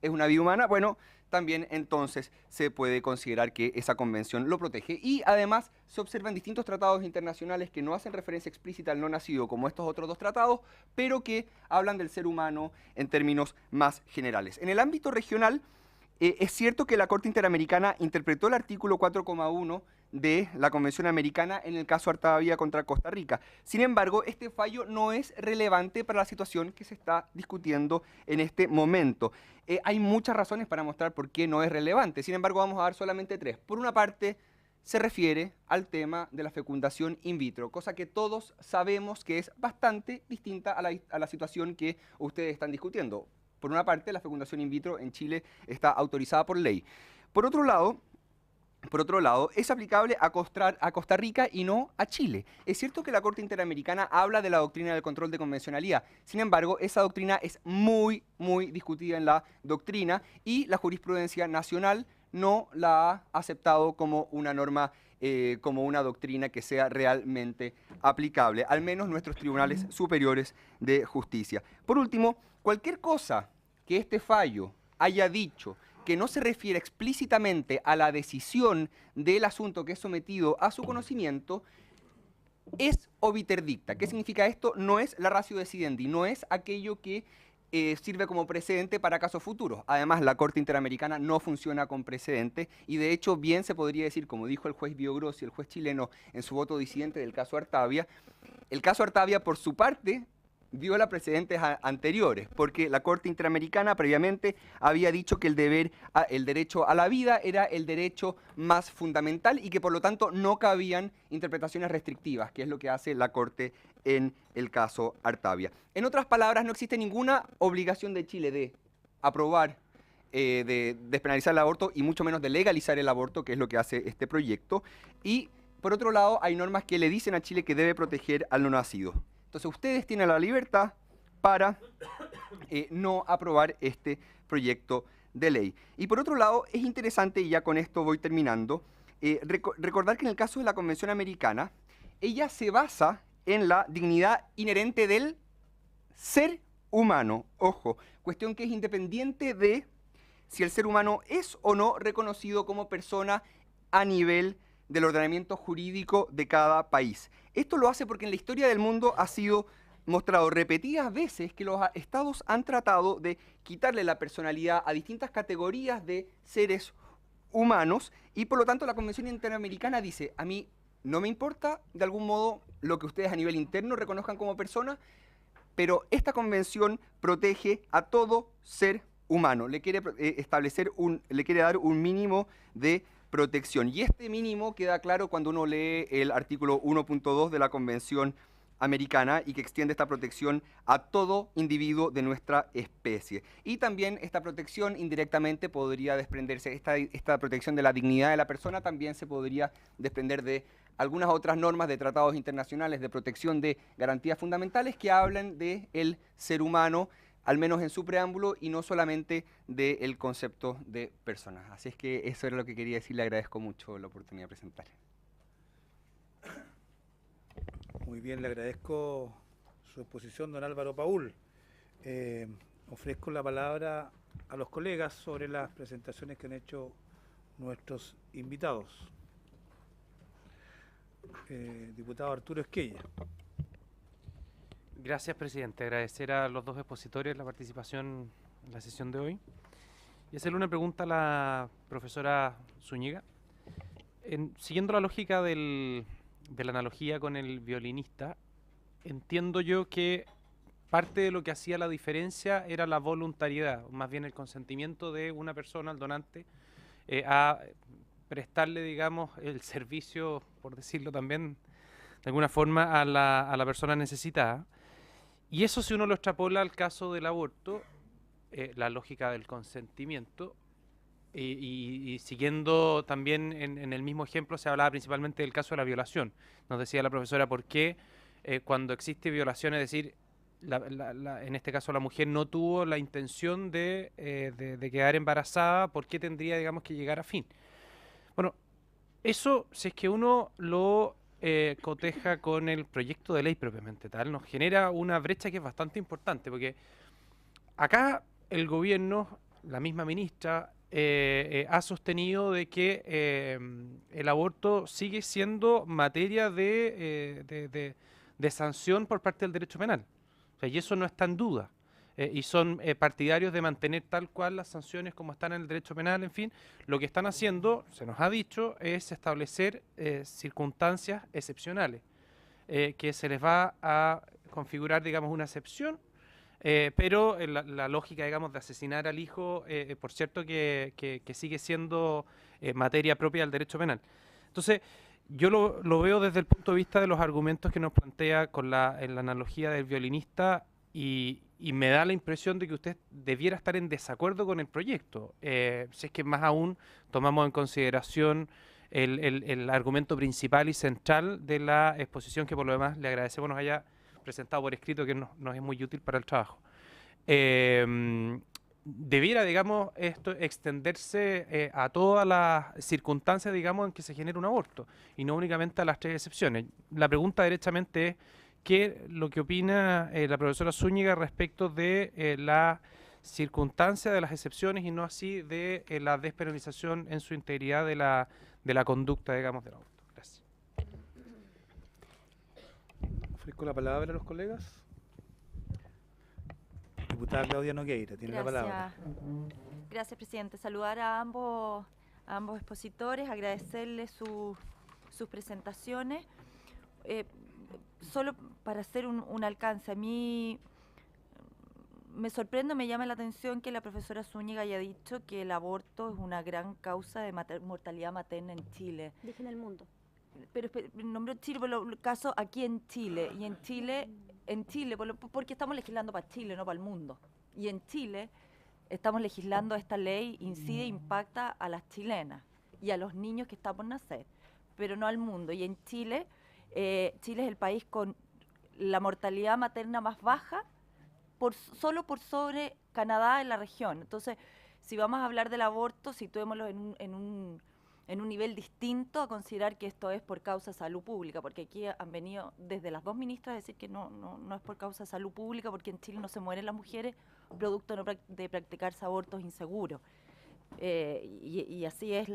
es una vida humana, bueno, también entonces se puede considerar que esa convención lo protege. Y además se observan distintos tratados internacionales que no hacen referencia explícita al no nacido, como estos otros dos tratados, pero que hablan del ser humano en términos más generales. En el ámbito regional, es cierto que la Corte Interamericana interpretó el artículo 4,1 de la Convención Americana en el caso Artavia contra Costa Rica. Sin embargo, este fallo no es relevante para la situación que se está discutiendo en este momento. Hay muchas razones para mostrar por qué no es relevante. Sin embargo, vamos a dar solamente tres. Por una parte, se refiere al tema de la fecundación in vitro, cosa que todos sabemos que es bastante distinta a la situación que ustedes están discutiendo. Por una parte, la fecundación in vitro en Chile está autorizada por ley. Por otro lado, es aplicable a Costa Rica y no a Chile. Es cierto que la Corte Interamericana habla de la doctrina del control de convencionalidad. Sin embargo, esa doctrina es muy discutida en la doctrina y la jurisprudencia nacional no la ha aceptado como una norma, como una doctrina que sea realmente aplicable, al menos nuestros tribunales superiores de justicia. Por último, cualquier cosa que este fallo haya dicho que no se refiere explícitamente a la decisión del asunto que es sometido a su conocimiento, es obiter dicta. ¿Qué significa esto? No es la ratio decidendi, no es aquello que sirve como precedente para casos futuros. Además, la Corte Interamericana no funciona con precedente y de hecho bien se podría decir, como dijo el juez Biogrossi, el juez chileno, en su voto disidente del caso Artavia, el caso Artavia por su parte viola precedentes anteriores, porque la Corte Interamericana previamente había dicho que el derecho a la vida era el derecho más fundamental y que por lo tanto no cabían interpretaciones restrictivas, que es lo que hace la Corte en el caso Artavia. En otras palabras, no existe ninguna obligación de Chile de aprobar, de despenalizar el aborto y mucho menos de legalizar el aborto, que es lo que hace este proyecto. Y por otro lado, hay normas que le dicen a Chile que debe proteger al no nacido. Entonces ustedes tienen la libertad para no aprobar este proyecto de ley. Y por otro lado, es interesante, y ya con esto voy terminando, recordar que en el caso de la Convención Americana, ella se basa en la dignidad inherente del ser humano. Ojo, cuestión que es independiente de si el ser humano es o no reconocido como persona a nivel del ordenamiento jurídico de cada país. Esto lo hace porque en la historia del mundo ha sido mostrado repetidas veces que los estados han tratado de quitarle la personalidad a distintas categorías de seres humanos, y por lo tanto la Convención Interamericana dice, a mí no me importa de algún modo lo que ustedes a nivel interno reconozcan como personas, pero esta convención protege a todo ser humano, le quiere le quiere dar un mínimo de protección. Y este mínimo queda claro cuando uno lee el artículo 1.2 de la Convención Americana y que extiende esta protección a todo individuo de nuestra especie. Y también esta protección indirectamente podría desprenderse, esta protección de la dignidad de la persona también se podría desprender de algunas otras normas de tratados internacionales de protección de garantías fundamentales que hablan del ser humano, al menos en su preámbulo, y no solamente del concepto de personas. Así es que eso era lo que quería decir, le agradezco mucho la oportunidad de presentar. Muy bien, le agradezco su exposición, don Álvaro Paul. Ofrezco la palabra a los colegas sobre las presentaciones que han hecho nuestros invitados. Diputado Arturo Esquella. Gracias, presidente. Agradecer a los dos expositores la participación en la sesión de hoy. Y hacerle una pregunta a la profesora Zúñiga. Siguiendo la lógica de la analogía con el violinista, entiendo yo que parte de lo que hacía la diferencia era la voluntariedad, más bien el consentimiento de una persona, el donante, a prestarle, digamos, el servicio, por decirlo también, de alguna forma, a la persona necesitada. Y eso, si uno lo extrapola al caso del aborto, la lógica del consentimiento, y siguiendo también en el mismo ejemplo, se hablaba principalmente del caso de la violación. Nos decía la profesora por qué cuando existe violación, es decir, en este caso la mujer no tuvo la intención de quedar embarazada, ¿por qué tendría, digamos, que llegar a fin? Bueno, eso, si es que uno lo coteja con el proyecto de ley propiamente tal, nos genera una brecha que es bastante importante, porque acá el gobierno, la misma ministra, ha sostenido de que el aborto sigue siendo materia de sanción por parte del derecho penal. O sea, y eso no está en duda. Y son partidarios de mantener tal cual las sanciones como están en el derecho penal, en fin. Lo que están haciendo, se nos ha dicho, es establecer circunstancias excepcionales, que se les va a configurar, digamos, una excepción, pero la lógica, digamos, de asesinar al hijo, por cierto, que sigue siendo materia propia del derecho penal. Entonces, yo lo veo desde el punto de vista de los argumentos que nos plantea en la analogía del violinista, y me da la impresión de que usted debiera estar en desacuerdo con el proyecto. Si es que más aún tomamos en consideración el argumento principal y central de la exposición, que por lo demás le agradecemos nos haya presentado por escrito, que nos es muy útil para el trabajo. Debiera, digamos, esto extenderse a todas las circunstancias, digamos, en que se genera un aborto, y no únicamente a las 3 excepciones. La pregunta derechamente es ¿qué lo que opina la profesora Zúñiga respecto de la circunstancia de las excepciones y no así de la despenalización en su integridad de la conducta, digamos, del aborto? Gracias. Ofrezco la palabra a los colegas. Diputada Claudia Nogueira, tiene la palabra. Gracias, presidente. Saludar a ambos expositores, agradecerles sus presentaciones. Solo para hacer un alcance, a mí me sorprende, me llama la atención que la profesora Zúñiga haya dicho que el aborto es una gran causa de mortalidad materna en Chile. Dije en el mundo. Pero nombró Chile por el caso aquí en Chile, y en Chile porque estamos legislando para Chile, no para el mundo. Y en Chile estamos legislando, esta ley incide e impacta a las chilenas y a los niños que están por nacer, pero no al mundo. Y en Chile, Chile es el país con la mortalidad materna más baja, solo por sobre Canadá en la región. Entonces, si vamos a hablar del aborto, situémoslo en un nivel distinto a considerar que esto es por causa de salud pública, porque aquí han venido desde las 2 ministras a decir que no es por causa de salud pública, porque en Chile no se mueren las mujeres producto de practicarse abortos inseguros. Y así es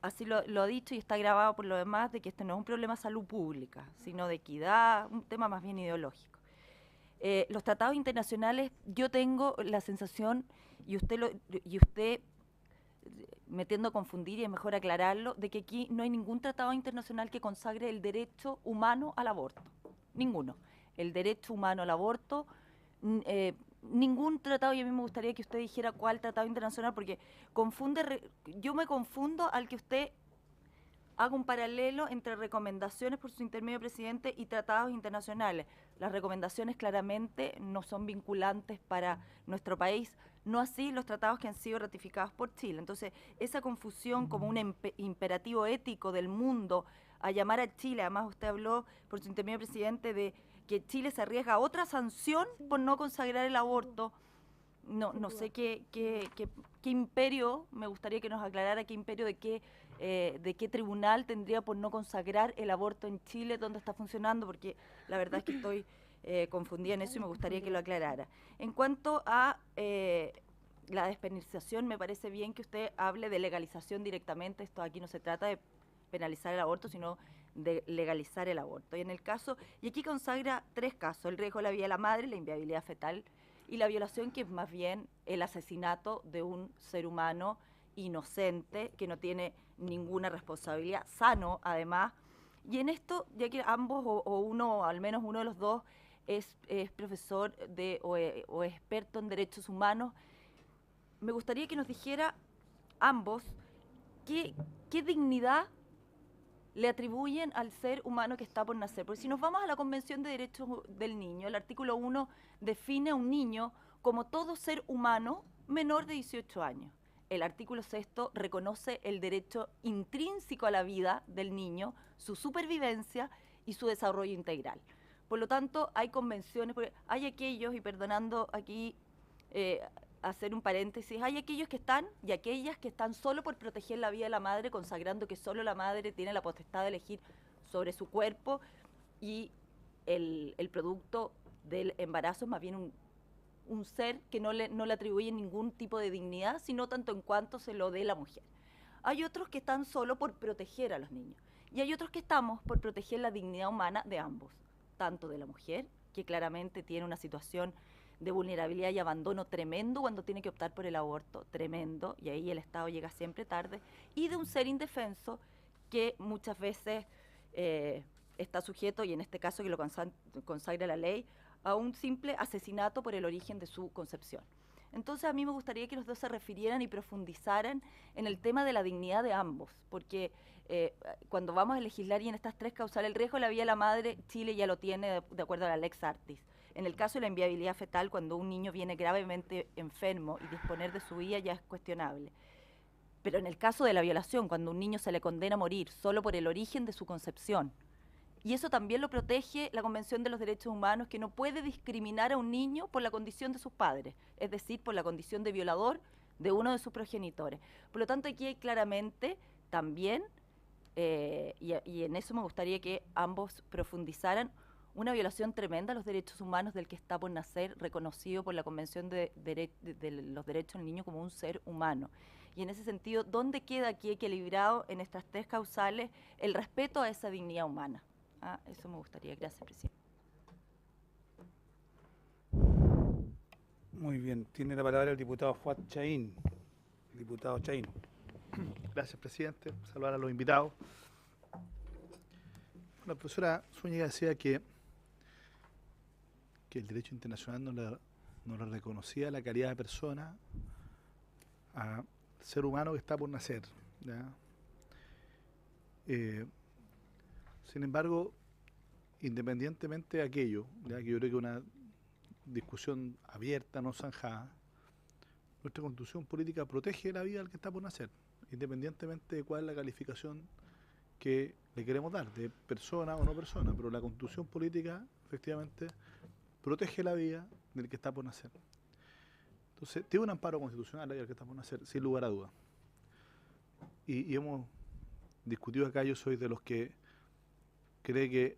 así lo ha dicho y está grabado por lo demás, de que este no es un problema de salud pública, sino de equidad, un tema más bien ideológico. Los tratados internacionales, yo tengo la sensación, y usted me tiendo a confundir y es mejor aclararlo, de que aquí no hay ningún tratado internacional que consagre el derecho humano al aborto. Ninguno. El derecho humano al aborto, ningún tratado, y a mí me gustaría que usted dijera cuál tratado internacional, porque yo me confundo al que usted haga un paralelo entre recomendaciones por su intermedio presidente y tratados internacionales. Las recomendaciones claramente no son vinculantes para nuestro país, no así los tratados que han sido ratificados por Chile. Entonces, esa confusión como un imperativo ético del mundo a llamar a Chile, además usted habló por su intermedio presidente de que Chile se arriesga a otra sanción por no consagrar el aborto. No sé qué imperio, me gustaría que nos aclarara qué imperio de qué tribunal tendría por no consagrar el aborto en Chile, dónde está funcionando, porque la verdad es que estoy confundida en eso y me gustaría que lo aclarara. En cuanto a la despenalización, me parece bien que usted hable de legalización directamente. Esto aquí no se trata de penalizar el aborto, sino de legalizar el aborto. Y en el caso, y aquí consagra 3 casos: el riesgo de la vida de la madre, la inviabilidad fetal y la violación, que es más bien el asesinato de un ser humano inocente que no tiene ninguna responsabilidad, sano además. Y en esto, ya que ambos o uno, al menos uno de los dos, es profesor o experto en derechos humanos, me gustaría que nos dijera ambos qué dignidad le atribuyen al ser humano que está por nacer. Porque si nos vamos a la Convención de Derechos del Niño, el artículo 1 define a un niño como todo ser humano menor de 18 años. El artículo 6 reconoce el derecho intrínseco a la vida del niño, su supervivencia y su desarrollo integral. Por lo tanto, hay convenciones, porque hay aquellos, y perdonando aquí hacer un paréntesis, hay aquellos que están y aquellas que están solo por proteger la vida de la madre, consagrando que solo la madre tiene la potestad de elegir sobre su cuerpo y el producto del embarazo es más bien un ser que no le atribuye ningún tipo de dignidad, sino tanto en cuanto se lo dé la mujer. Hay otros que están solo por proteger a los niños y hay otros que estamos por proteger la dignidad humana de ambos, tanto de la mujer, que claramente tiene una situación de vulnerabilidad y abandono tremendo cuando tiene que optar por el aborto, tremendo, y ahí el Estado llega siempre tarde, y de un ser indefenso que muchas veces está sujeto, y en este caso que lo consagra la ley, a un simple asesinato por el origen de su concepción. Entonces a mí me gustaría que los dos se refirieran y profundizaran en el tema de la dignidad de ambos, porque cuando vamos a legislar y en estas 3 causales, el riesgo de la vida de la madre, Chile ya lo tiene de acuerdo a la Lex Artis. En el caso de la inviabilidad fetal, cuando un niño viene gravemente enfermo y disponer de su vida ya es cuestionable. Pero en el caso de la violación, cuando un niño se le condena a morir solo por el origen de su concepción, y eso también lo protege la Convención de los Derechos Humanos, que no puede discriminar a un niño por la condición de sus padres, es decir, por la condición de violador de uno de sus progenitores. Por lo tanto, aquí hay claramente también, y en eso me gustaría que ambos profundizaran, una violación tremenda a los derechos humanos del que está por nacer, reconocido por la Convención de los Derechos del Niño como un ser humano. Y en ese sentido, ¿dónde queda aquí equilibrado en estas 3 causales el respeto a esa dignidad humana? Eso me gustaría. Gracias, presidente. Muy bien, tiene la palabra el diputado Fuad Chaín. Diputado Chaín. Gracias, presidente. Saludar a los invitados. La profesora Zúñiga decía que el derecho internacional no le reconocía la calidad de persona al ser humano que está por nacer, ¿ya? Sin embargo, independientemente de aquello, ya que yo creo que una discusión abierta, no zanjada, nuestra constitución política protege la vida del que está por nacer, independientemente de cuál es la calificación que le queremos dar, de persona o no persona, pero la constitución política efectivamente protege la vida del que está por nacer. Entonces, tiene un amparo constitucional la vida del que está por nacer, sin lugar a dudas. Y hemos discutido acá, yo soy de los que cree que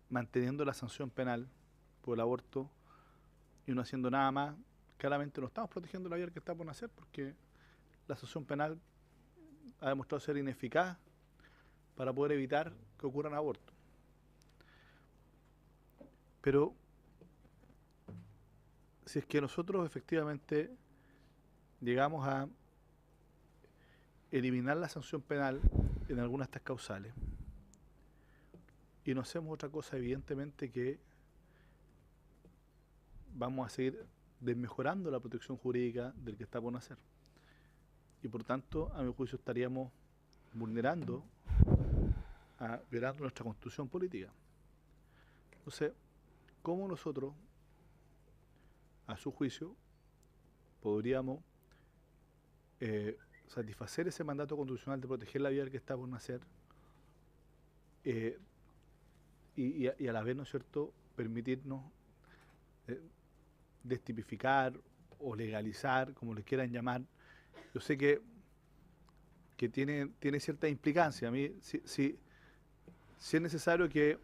manteniendo la sanción penal por el aborto y no haciendo nada más, claramente no estamos protegiendo la vida del que está por nacer, porque la sanción penal ha demostrado ser ineficaz para poder evitar que ocurran abortos. Pero si es que nosotros efectivamente llegamos a eliminar la sanción penal en algunas de estas causales. Y no hacemos otra cosa, evidentemente, que vamos a seguir desmejorando la protección jurídica del que está por nacer. Y por tanto, a mi juicio, estaríamos vulnerando, violando nuestra constitución política. Entonces, ¿cómo nosotros, a su juicio, podríamos satisfacer ese mandato constitucional de proteger la vida del que está por nacer y a la vez, ¿no es cierto?, permitirnos destipificar o legalizar, como le quieran llamar? Yo sé que tiene cierta implicancia. A mí, si es necesario que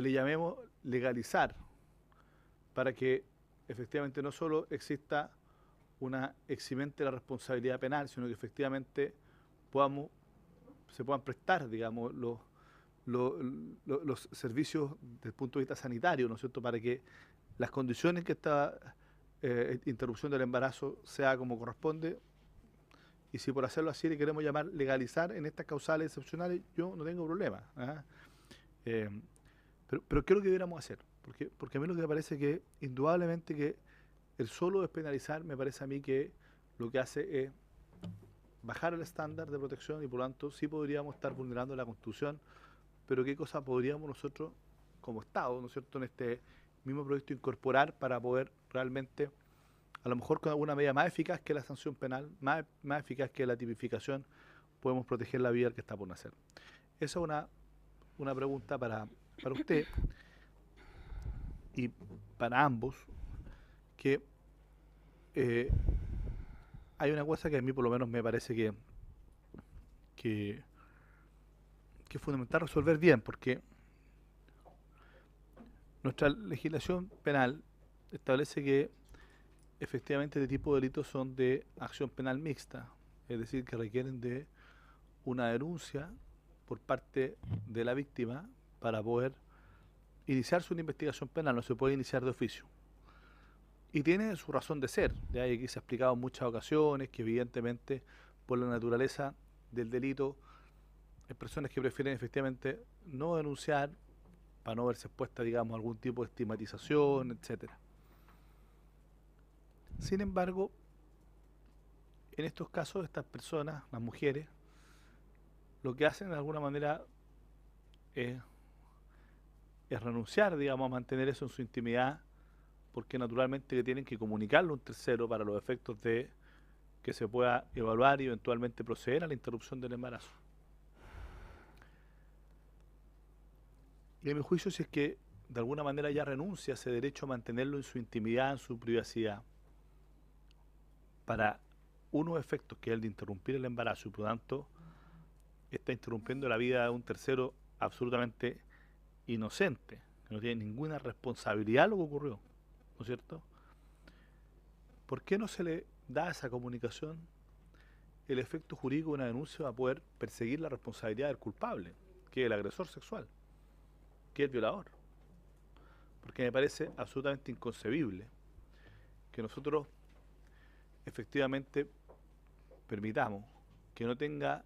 le llamemos legalizar, para que efectivamente no solo exista una eximente de la responsabilidad penal, sino que efectivamente se puedan prestar, digamos, los servicios desde el punto de vista sanitario, ¿no es cierto?, para que las condiciones que esta interrupción del embarazo sea como corresponde. Y si por hacerlo así le queremos llamar legalizar en estas causales excepcionales, yo no tengo problema. Pero ¿qué es lo que deberíamos hacer? Porque a mí lo que me parece que, indudablemente, que el solo despenalizar, me parece a mí que lo que hace es bajar el estándar de protección y por lo tanto sí podríamos estar vulnerando la Constitución, pero ¿qué cosa podríamos nosotros, como Estado, ¿no es cierto?, en este mismo proyecto incorporar para poder realmente, a lo mejor con alguna medida más eficaz que la sanción penal, más eficaz que la tipificación, podemos proteger la vida del que está por nacer? Esa es una pregunta para usted y para ambos, que hay una cosa que a mí por lo menos me parece que es fundamental resolver bien, porque nuestra legislación penal establece que efectivamente este tipo de delitos son de acción penal mixta, es decir, que requieren de una denuncia por parte de la víctima para poder iniciarse una investigación penal. No se puede iniciar de oficio. Y tiene su razón de ser. De ahí que se ha explicado en muchas ocasiones que evidentemente por la naturaleza del delito hay personas que prefieren efectivamente no denunciar para no verse expuesta, digamos, a algún tipo de estigmatización, etcétera. Sin embargo, en estos casos, estas personas, las mujeres, lo que hacen de alguna manera es renunciar, digamos, a mantener eso en su intimidad, porque naturalmente que tienen que comunicarlo a un tercero para los efectos de que se pueda evaluar y eventualmente proceder a la interrupción del embarazo. Y a mi juicio, si es que de alguna manera ya renuncia a ese derecho a mantenerlo en su intimidad, en su privacidad, para unos efectos que es el de interrumpir el embarazo y por lo tanto está interrumpiendo la vida de un tercero absolutamente inocente, que no tiene ninguna responsabilidad de lo que ocurrió, ¿no es cierto? ¿Por qué no se le da a esa comunicación el efecto jurídico de una denuncia para poder perseguir la responsabilidad del culpable, que es el agresor sexual, que es el violador? Porque me parece absolutamente inconcebible que nosotros efectivamente permitamos que no tenga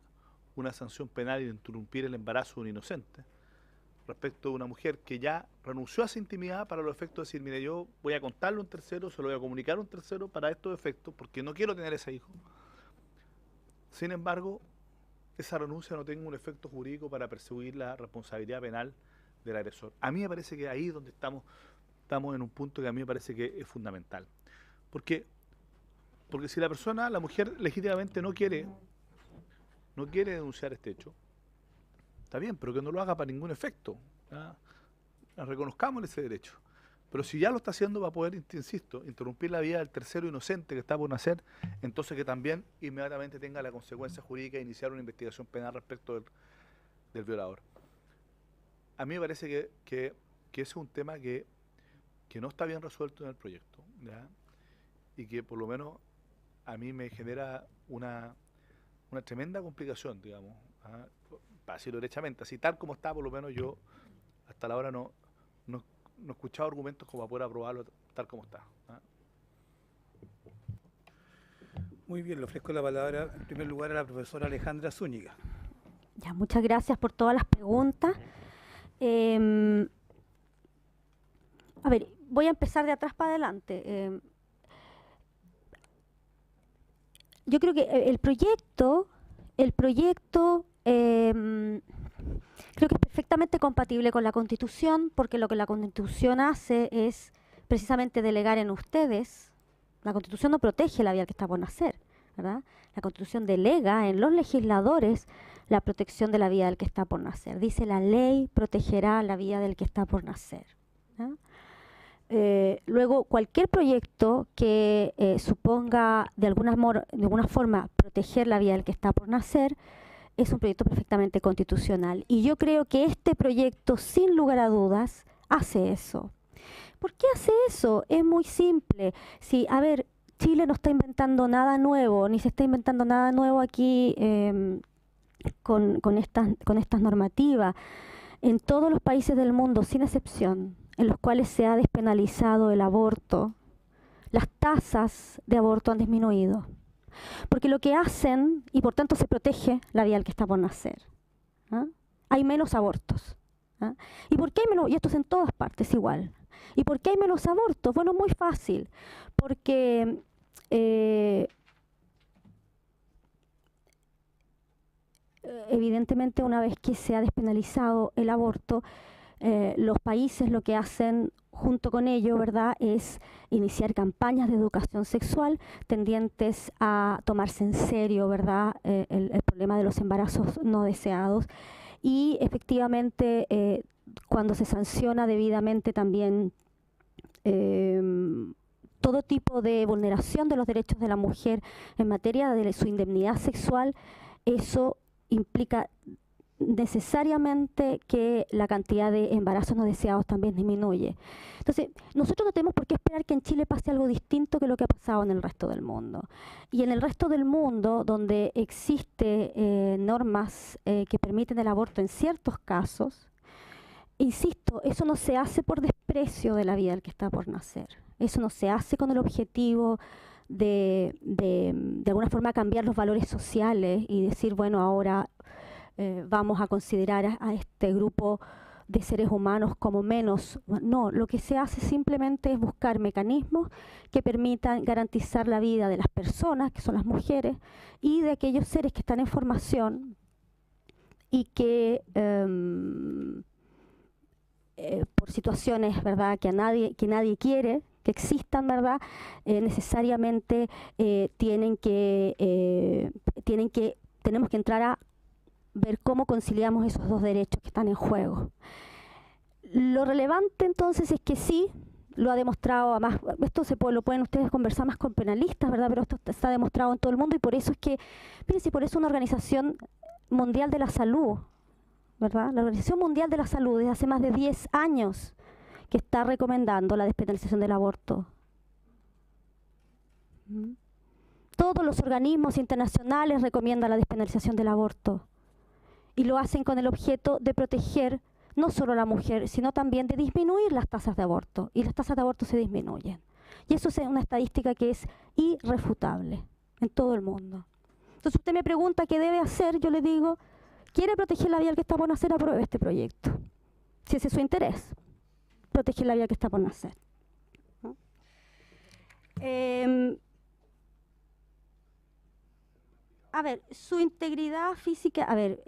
una sanción penal y interrumpir el embarazo de un inocente respecto de una mujer que ya renunció a esa intimidad para los efectos de decir, mire, yo voy a contarle a un tercero, se lo voy a comunicar a un tercero para estos efectos, porque no quiero tener ese hijo. Sin embargo, esa renuncia no tenga un efecto jurídico para perseguir la responsabilidad penal del agresor. A mí me parece que ahí es donde estamos en un punto que a mí me parece que es fundamental. Porque si la persona, la mujer legítimamente no quiere denunciar este hecho, está bien, pero que no lo haga para ningún efecto. Reconozcamos ese derecho. Pero si ya lo está haciendo va a poder, insisto, interrumpir la vida del tercero inocente que está por nacer, entonces que también inmediatamente tenga la consecuencia jurídica de iniciar una investigación penal respecto del violador. A mí me parece que ese es un tema que no está bien resuelto en el proyecto, ¿ya? Y que por lo menos a mí me genera una tremenda complicación, digamos, para decirlo derechamente, así tal como está, por lo menos yo hasta la hora no he escuchado argumentos como para poder aprobarlo tal como está. Muy bien, le ofrezco la palabra en primer lugar a la profesora Alejandra Zúñiga. Ya, muchas gracias por todas las preguntas. A ver, voy a empezar de atrás para adelante. Yo creo que el proyecto creo que es perfectamente compatible con la Constitución, porque lo que la Constitución hace es precisamente delegar en ustedes. La Constitución no protege la vida que está por nacer, ¿verdad? La Constitución delega en los legisladores la protección de la vida del que está por nacer. Dice, la ley protegerá la vida del que está por nacer, ¿no? Luego, cualquier proyecto que suponga de alguna forma proteger la vida del que está por nacer es un proyecto perfectamente constitucional. Y yo creo que este proyecto, sin lugar a dudas, hace eso. ¿Por qué hace eso? Es muy simple. Sí, a ver, Chile no está inventando nada nuevo, ni se está inventando nada nuevo aquí con estas normativas. En todos los países del mundo, sin excepción, en los cuales se ha despenalizado el aborto, las tasas de aborto han disminuido. Porque lo que hacen, y por tanto se protege la vida del que está por nacer, ¿ah? Hay menos abortos. ¿Ah? ¿Y por qué hay menos? Y esto es en todas partes igual. ¿Y por qué hay menos abortos? Bueno, muy fácil. Porque evidentemente una vez que se ha despenalizado el aborto, los países lo que hacen junto con ello, ¿verdad?, es iniciar campañas de educación sexual tendientes a tomarse en serio, ¿verdad?, el problema de los embarazos no deseados. Y efectivamente, cuando se sanciona debidamente también todo tipo de vulneración de los derechos de la mujer en materia de su indemnidad sexual, eso implica necesariamente que la cantidad de embarazos no deseados también disminuye. Entonces, nosotros no tenemos por qué esperar que en Chile pase algo distinto que lo que ha pasado en el resto del mundo. Y en el resto del mundo, donde existe normas que permiten el aborto en ciertos casos, insisto, eso no se hace por desprecio de la vida del que está por nacer. Eso no se hace con el objetivo de alguna forma cambiar los valores sociales y decir, bueno, ahora vamos a considerar a este grupo de seres humanos como menos. No, lo que se hace simplemente es buscar mecanismos que permitan garantizar la vida de las personas, que son las mujeres, y de aquellos seres que están en formación y que por situaciones, ¿verdad?, que nadie quiere que existan, ¿verdad?, necesariamente tenemos que entrar a ver cómo conciliamos esos dos derechos que están en juego. Lo relevante entonces es que sí, lo ha demostrado, además, esto lo pueden ustedes conversar más con penalistas, ¿verdad?, pero esto está demostrado en todo el mundo, y por eso es que, fíjense, por eso una Organización Mundial de la Salud, ¿verdad?, la Organización Mundial de la Salud desde hace más de 10 años que está recomendando la despenalización del aborto. Todos los organismos internacionales recomiendan la despenalización del aborto. Y lo hacen con el objeto de proteger no solo a la mujer, sino también de disminuir las tasas de aborto. Y las tasas de aborto se disminuyen. Y eso es una estadística que es irrefutable en todo el mundo. Entonces usted me pregunta qué debe hacer, yo le digo, ¿quiere proteger la vida del que está por nacer? Apruebe este proyecto. Si ese es su interés, proteger la vida que está por nacer. ¿No? A ver, su integridad física, a ver,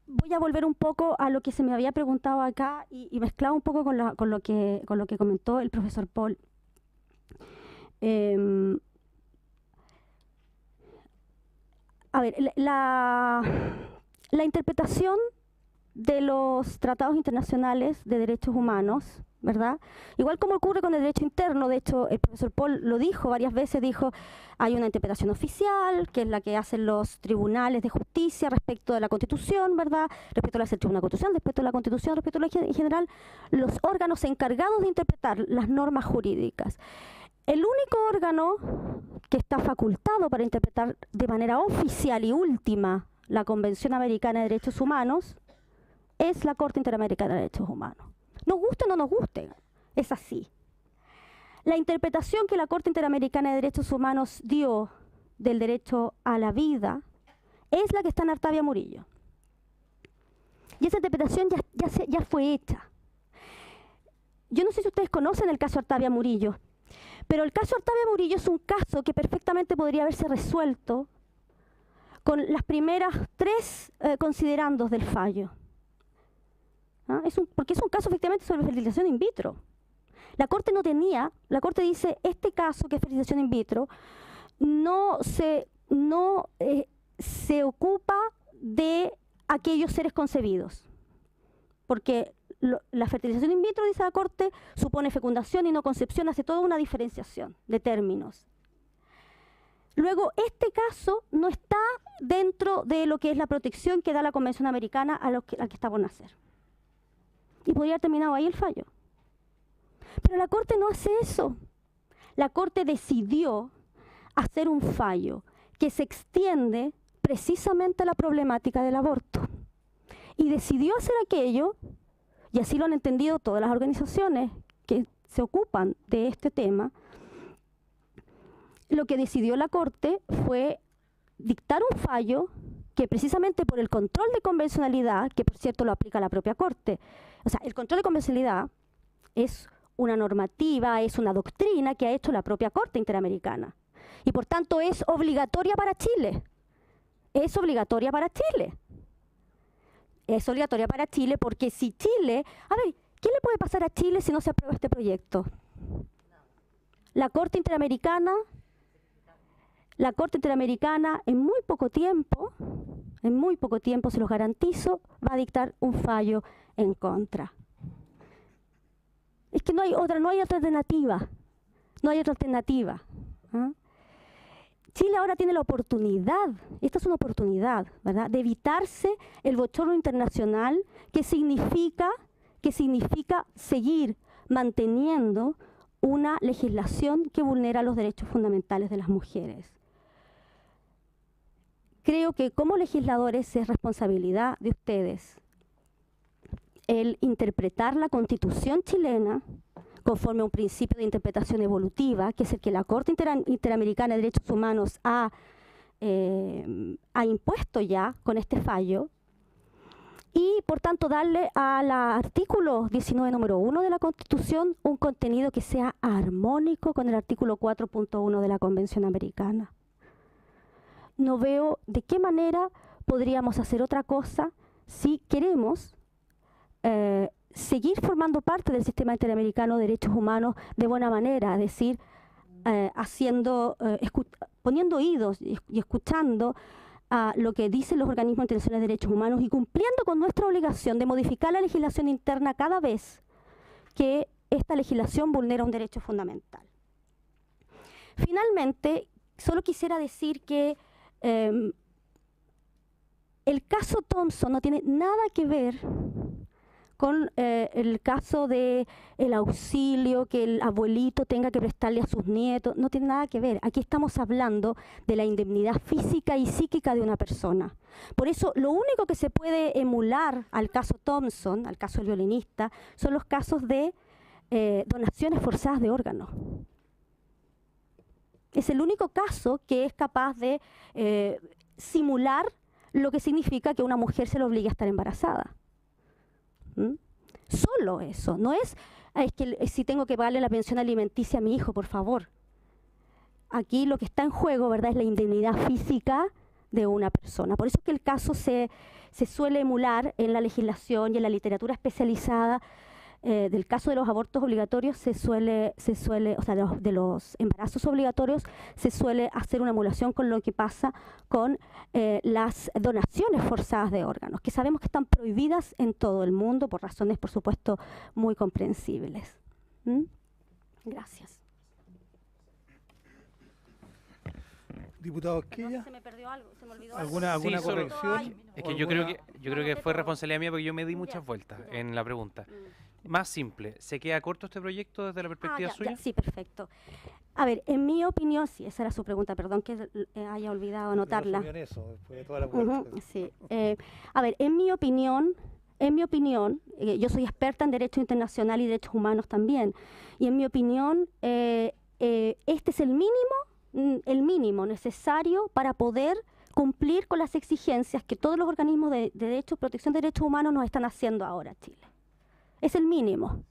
voy a volver un poco a lo que se me había preguntado acá y mezclado un poco con lo que comentó el profesor Paul. A ver, la interpretación de los tratados internacionales de derechos humanos, ¿verdad? Igual como ocurre con el derecho interno, de hecho el profesor Paul lo dijo varias veces, dijo, hay una interpretación oficial, que es la que hacen los tribunales de justicia respecto de la Constitución, ¿verdad? Respecto a la Tribunal Constitucional, respecto a la Constitución, respecto a la en general, los órganos encargados de interpretar las normas jurídicas. El único órgano que está facultado para interpretar de manera oficial y última la Convención Americana de Derechos Humanos es la Corte Interamericana de Derechos Humanos. Nos guste o no nos guste, es así. La interpretación que la Corte Interamericana de Derechos Humanos dio del derecho a la vida es la que está en Artavia Murillo. Y esa interpretación ya fue hecha. Yo no sé si ustedes conocen el caso Artavia Murillo, pero el caso Artavia Murillo es un caso que perfectamente podría haberse resuelto con las primeras 3 considerandos del fallo. ¿Ah? Porque es un caso efectivamente sobre fertilización in vitro. La Corte dice, este caso que es fertilización in vitro, no se ocupa de aquellos seres concebidos. Porque la fertilización in vitro, dice la Corte, supone fecundación y no concepción, hace toda una diferenciación de términos. Luego, este caso no está dentro de lo que es la protección que da la Convención Americana al que está por nacer. Y podría haber terminado ahí el fallo. Pero la Corte no hace eso. La Corte decidió hacer un fallo que se extiende precisamente a la problemática del aborto. Y decidió hacer aquello, y así lo han entendido todas las organizaciones que se ocupan de este tema. Lo que decidió la Corte fue dictar un fallo que precisamente por el control de convencionalidad, que por cierto lo aplica la propia Corte, o sea, el control de convencionalidad es una normativa, es una doctrina que ha hecho la propia Corte Interamericana. Y por tanto es obligatoria para Chile. Es obligatoria para Chile. Es obligatoria para Chile porque si Chile... A ver, ¿qué le puede pasar a Chile si no se aprueba este proyecto? La Corte Interamericana en muy poco tiempo, se los garantizo, va a dictar un fallo en contra. Es que no hay otra alternativa. No hay otra alternativa. ¿Ah? Chile ahora tiene la oportunidad, esta es una oportunidad, ¿verdad?, de evitarse el bochorno internacional que significa seguir manteniendo una legislación que vulnera los derechos fundamentales de las mujeres. Creo que como legisladores es responsabilidad de ustedes el interpretar la Constitución chilena conforme a un principio de interpretación evolutiva, que es el que la Corte Interamericana de Derechos Humanos ha impuesto ya con este fallo, y por tanto darle al artículo 19, número 1 de la Constitución un contenido que sea armónico con el artículo 4.1 de la Convención Americana. No veo de qué manera podríamos hacer otra cosa si queremos seguir formando parte del sistema interamericano de derechos humanos de buena manera, es decir, poniendo oídos y escuchando a lo que dicen los organismos internacionales de derechos humanos y cumpliendo con nuestra obligación de modificar la legislación interna cada vez que esta legislación vulnera un derecho fundamental. Finalmente, solo quisiera decir que el caso Thompson no tiene nada que ver con el caso de el auxilio que el abuelito tenga que prestarle a sus nietos, no tiene nada que ver. Aquí estamos hablando de la indemnidad física y psíquica de una persona. Por eso, lo único que se puede emular al caso Thompson, al caso del violinista, son los casos de donaciones forzadas de órganos. Es el único caso que es capaz de simular lo que significa que a una mujer se le obligue a estar embarazada. ¿Mm? Solo eso, no es que si tengo que pagarle la pensión alimenticia a mi hijo, por favor. Aquí lo que está en juego, ¿verdad?, es la indemnidad física de una persona. Por eso es que el caso se suele emular en la legislación y en la literatura especializada. Del caso de los abortos obligatorios o sea, de los embarazos obligatorios, se suele hacer una emulación con lo que pasa con las donaciones forzadas de órganos, que sabemos que están prohibidas en todo el mundo por razones, por supuesto, muy comprensibles. ¿Mm? Gracias. Diputado Esquella. No, se me perdió algo, se me olvidó ¿Alguna Sí, solo- corrección? Es que ¿O yo creo alguna- que fue responsabilidad mía porque yo me di muchas Ya, vueltas ya. en la pregunta. Más simple, ¿se queda corto este proyecto desde la perspectiva suya? Sí, perfecto. A ver, en mi opinión, sí, esa era su pregunta, perdón que haya olvidado anotarla. Resumió en eso, después de toda la Ujú, vuelta. sí. A ver, en mi opinión, en mi opinión, yo soy experta en derecho internacional y derechos humanos también, y en mi opinión, este es el mínimo necesario para poder cumplir con las exigencias que todos los organismos de protección de derechos humanos nos están haciendo ahora, Chile. Es el mínimo,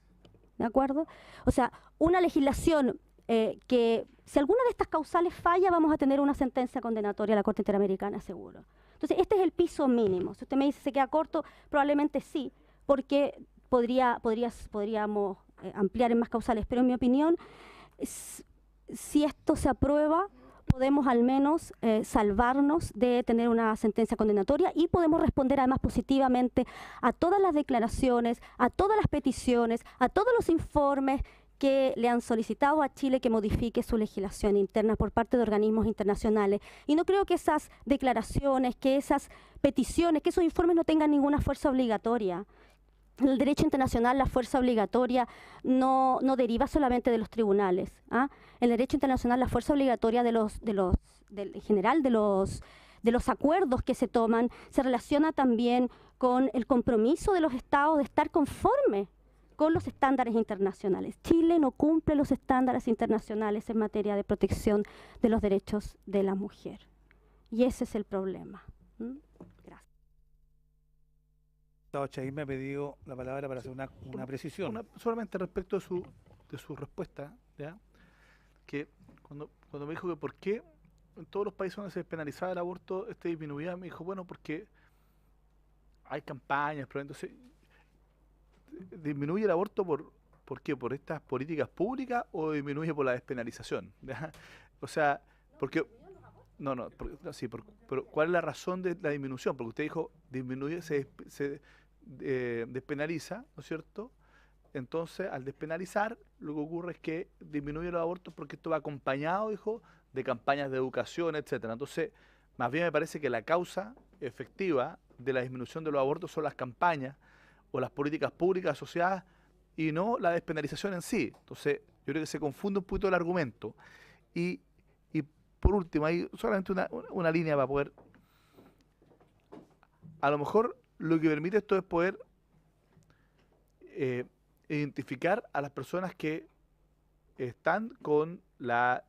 ¿de acuerdo? O sea, una legislación que, si alguna de estas causales falla, vamos a tener una sentencia condenatoria a la Corte Interamericana, seguro. Entonces, este es el piso mínimo. Si usted me dice se queda corto, probablemente sí, porque podríamos ampliar en más causales, pero en mi opinión, si esto se aprueba, podemos al menos salvarnos de tener una sentencia condenatoria y podemos responder además positivamente a todas las declaraciones, a todas las peticiones, a todos los informes que le han solicitado a Chile que modifique su legislación interna por parte de organismos internacionales. Y no creo que esas declaraciones, que esas peticiones, que esos informes no tengan ninguna fuerza obligatoria. En el derecho internacional la fuerza obligatoria no deriva solamente de los tribunales. En el derecho internacional la fuerza obligatoria en general de los acuerdos que se toman se relaciona también con el compromiso de los estados de estar conforme con los estándares internacionales. Chile no cumple los estándares internacionales en materia de protección de los derechos de la mujer. Y ese es el problema. Gracias. Chaín me ha pedido la palabra para hacer una precisión. Solamente respecto de su respuesta, ¿ya? Que cuando me dijo que por qué en todos los países donde se despenalizaba el aborto disminuía, me dijo, bueno, porque hay campañas, pero entonces ¿disminuye el aborto por qué? ¿Por estas políticas públicas o disminuye por la despenalización? ¿Ya? O sea, porque... pero ¿cuál es la razón de la disminución? Porque usted dijo, disminuye, se despenaliza, ¿no es cierto? Entonces, al despenalizar, lo que ocurre es que disminuye los abortos porque esto va acompañado, dijo, de campañas de educación, etcétera. Entonces, más bien me parece que la causa efectiva de la disminución de los abortos son las campañas o las políticas públicas asociadas y no la despenalización en sí. Entonces, yo creo que se confunde un poquito el argumento. Y por último, hay solamente una línea para poder... A lo mejor lo que permite esto es poder identificar a las personas que están con la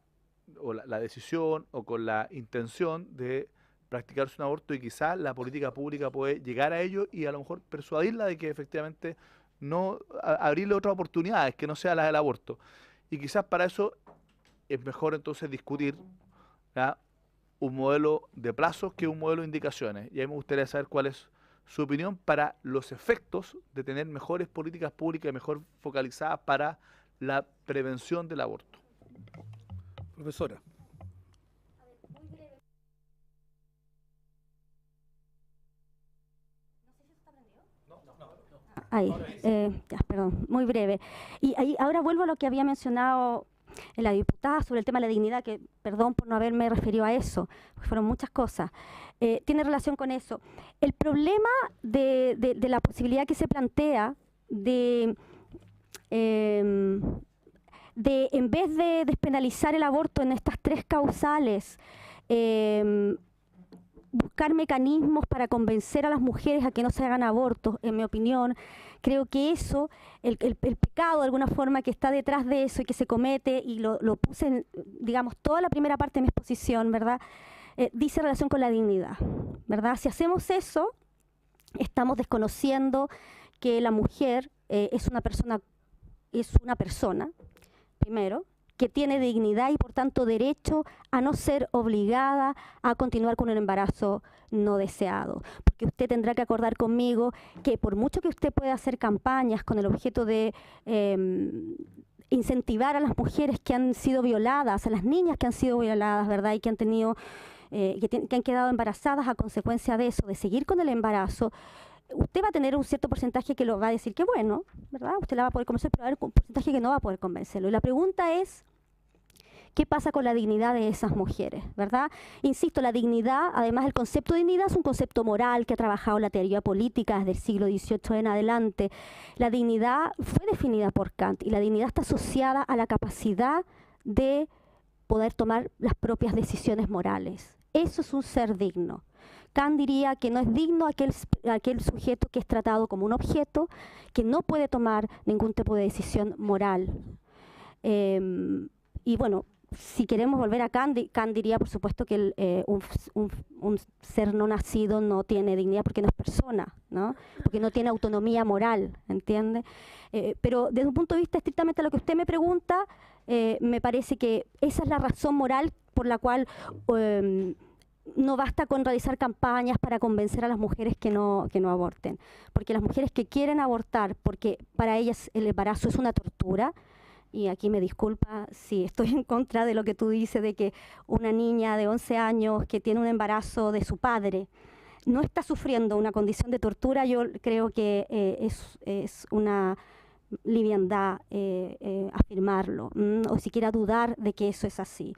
decisión o con la intención de practicarse un aborto y quizás la política pública puede llegar a ello y a lo mejor persuadirla de que efectivamente no abrirle otras oportunidades que no sea la del aborto. Y quizás para eso es mejor entonces discutir, ¿ya?, un modelo de plazos que un modelo de indicaciones. Y ahí me gustaría saber cuál es su opinión para los efectos de tener mejores políticas públicas mejor focalizadas para la prevención del aborto. Profesora. Perdón, muy breve. Y ahí ahora vuelvo a lo que había mencionado la diputada sobre el tema de la dignidad, que perdón por no haberme referido a eso, porque fueron muchas cosas. Tiene relación con eso. El problema de la posibilidad que se plantea de en vez de despenalizar el aborto en estas tres causales, buscar mecanismos para convencer a las mujeres a que no se hagan abortos, en mi opinión, creo que eso, el pecado de alguna forma que está detrás de eso y que se comete, y lo puse en, digamos, toda la primera parte de mi exposición, ¿verdad?, dice relación con la dignidad, ¿verdad? Si hacemos eso, estamos desconociendo que la mujer es una persona, primero, que tiene dignidad y por tanto derecho a no ser obligada a continuar con un embarazo no deseado. Porque usted tendrá que acordar conmigo que por mucho que usted pueda hacer campañas con el objeto de incentivar a las mujeres que han sido violadas, a las niñas que han sido violadas, ¿verdad?, y que han tenido, que han quedado embarazadas a consecuencia de eso, de seguir con el embarazo, usted va a tener un cierto porcentaje que lo va a decir que bueno, ¿verdad? Usted la va a poder convencer, pero va a haber un porcentaje que no va a poder convencerlo. Y la pregunta es, ¿qué pasa con la dignidad de esas mujeres, verdad? Insisto, la dignidad, además el concepto de dignidad es un concepto moral que ha trabajado la teoría política desde el siglo XVIII en adelante. La dignidad fue definida por Kant y la dignidad está asociada a la capacidad de poder tomar las propias decisiones morales. Eso es un ser digno. Kant diría que no es digno aquel sujeto que es tratado como un objeto, que no puede tomar ningún tipo de decisión moral. Y bueno, si queremos volver a Kant, Kant diría, por supuesto, que un ser no nacido no tiene dignidad porque no es persona, ¿no? Porque no tiene autonomía moral, ¿entiende? Pero desde un punto de vista estrictamente a lo que usted me pregunta, me parece que esa es la razón moral por la cual no basta con realizar campañas para convencer a las mujeres que no aborten. Porque las mujeres que quieren abortar, porque para ellas el embarazo es una tortura, y aquí me disculpa si estoy en contra de lo que tú dices, de que una niña de 11 años que tiene un embarazo de su padre no está sufriendo una condición de tortura, yo creo que es una liviandad afirmarlo, o siquiera dudar de que eso es así.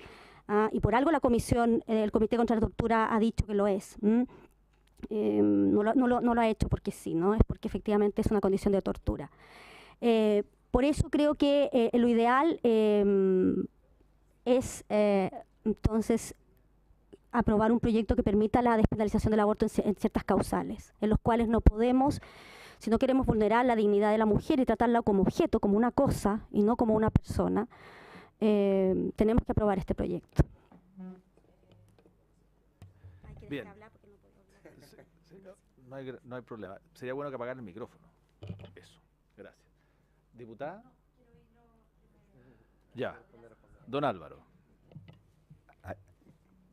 Y por algo la comisión, el Comité contra la Tortura ha dicho que lo es. No lo ha hecho porque sí, ¿no? Es porque efectivamente es una condición de tortura. Por eso creo que lo ideal es entonces aprobar un proyecto que permita la despenalización del aborto en ciertas causales, en los cuales no podemos, si no queremos vulnerar la dignidad de la mujer y tratarla como objeto, como una cosa y no como una persona, tenemos que aprobar este proyecto. Bien. No hay problema. Sería bueno que apagara el micrófono. Eso. Gracias. ¿Diputada? Ya. Don Álvaro.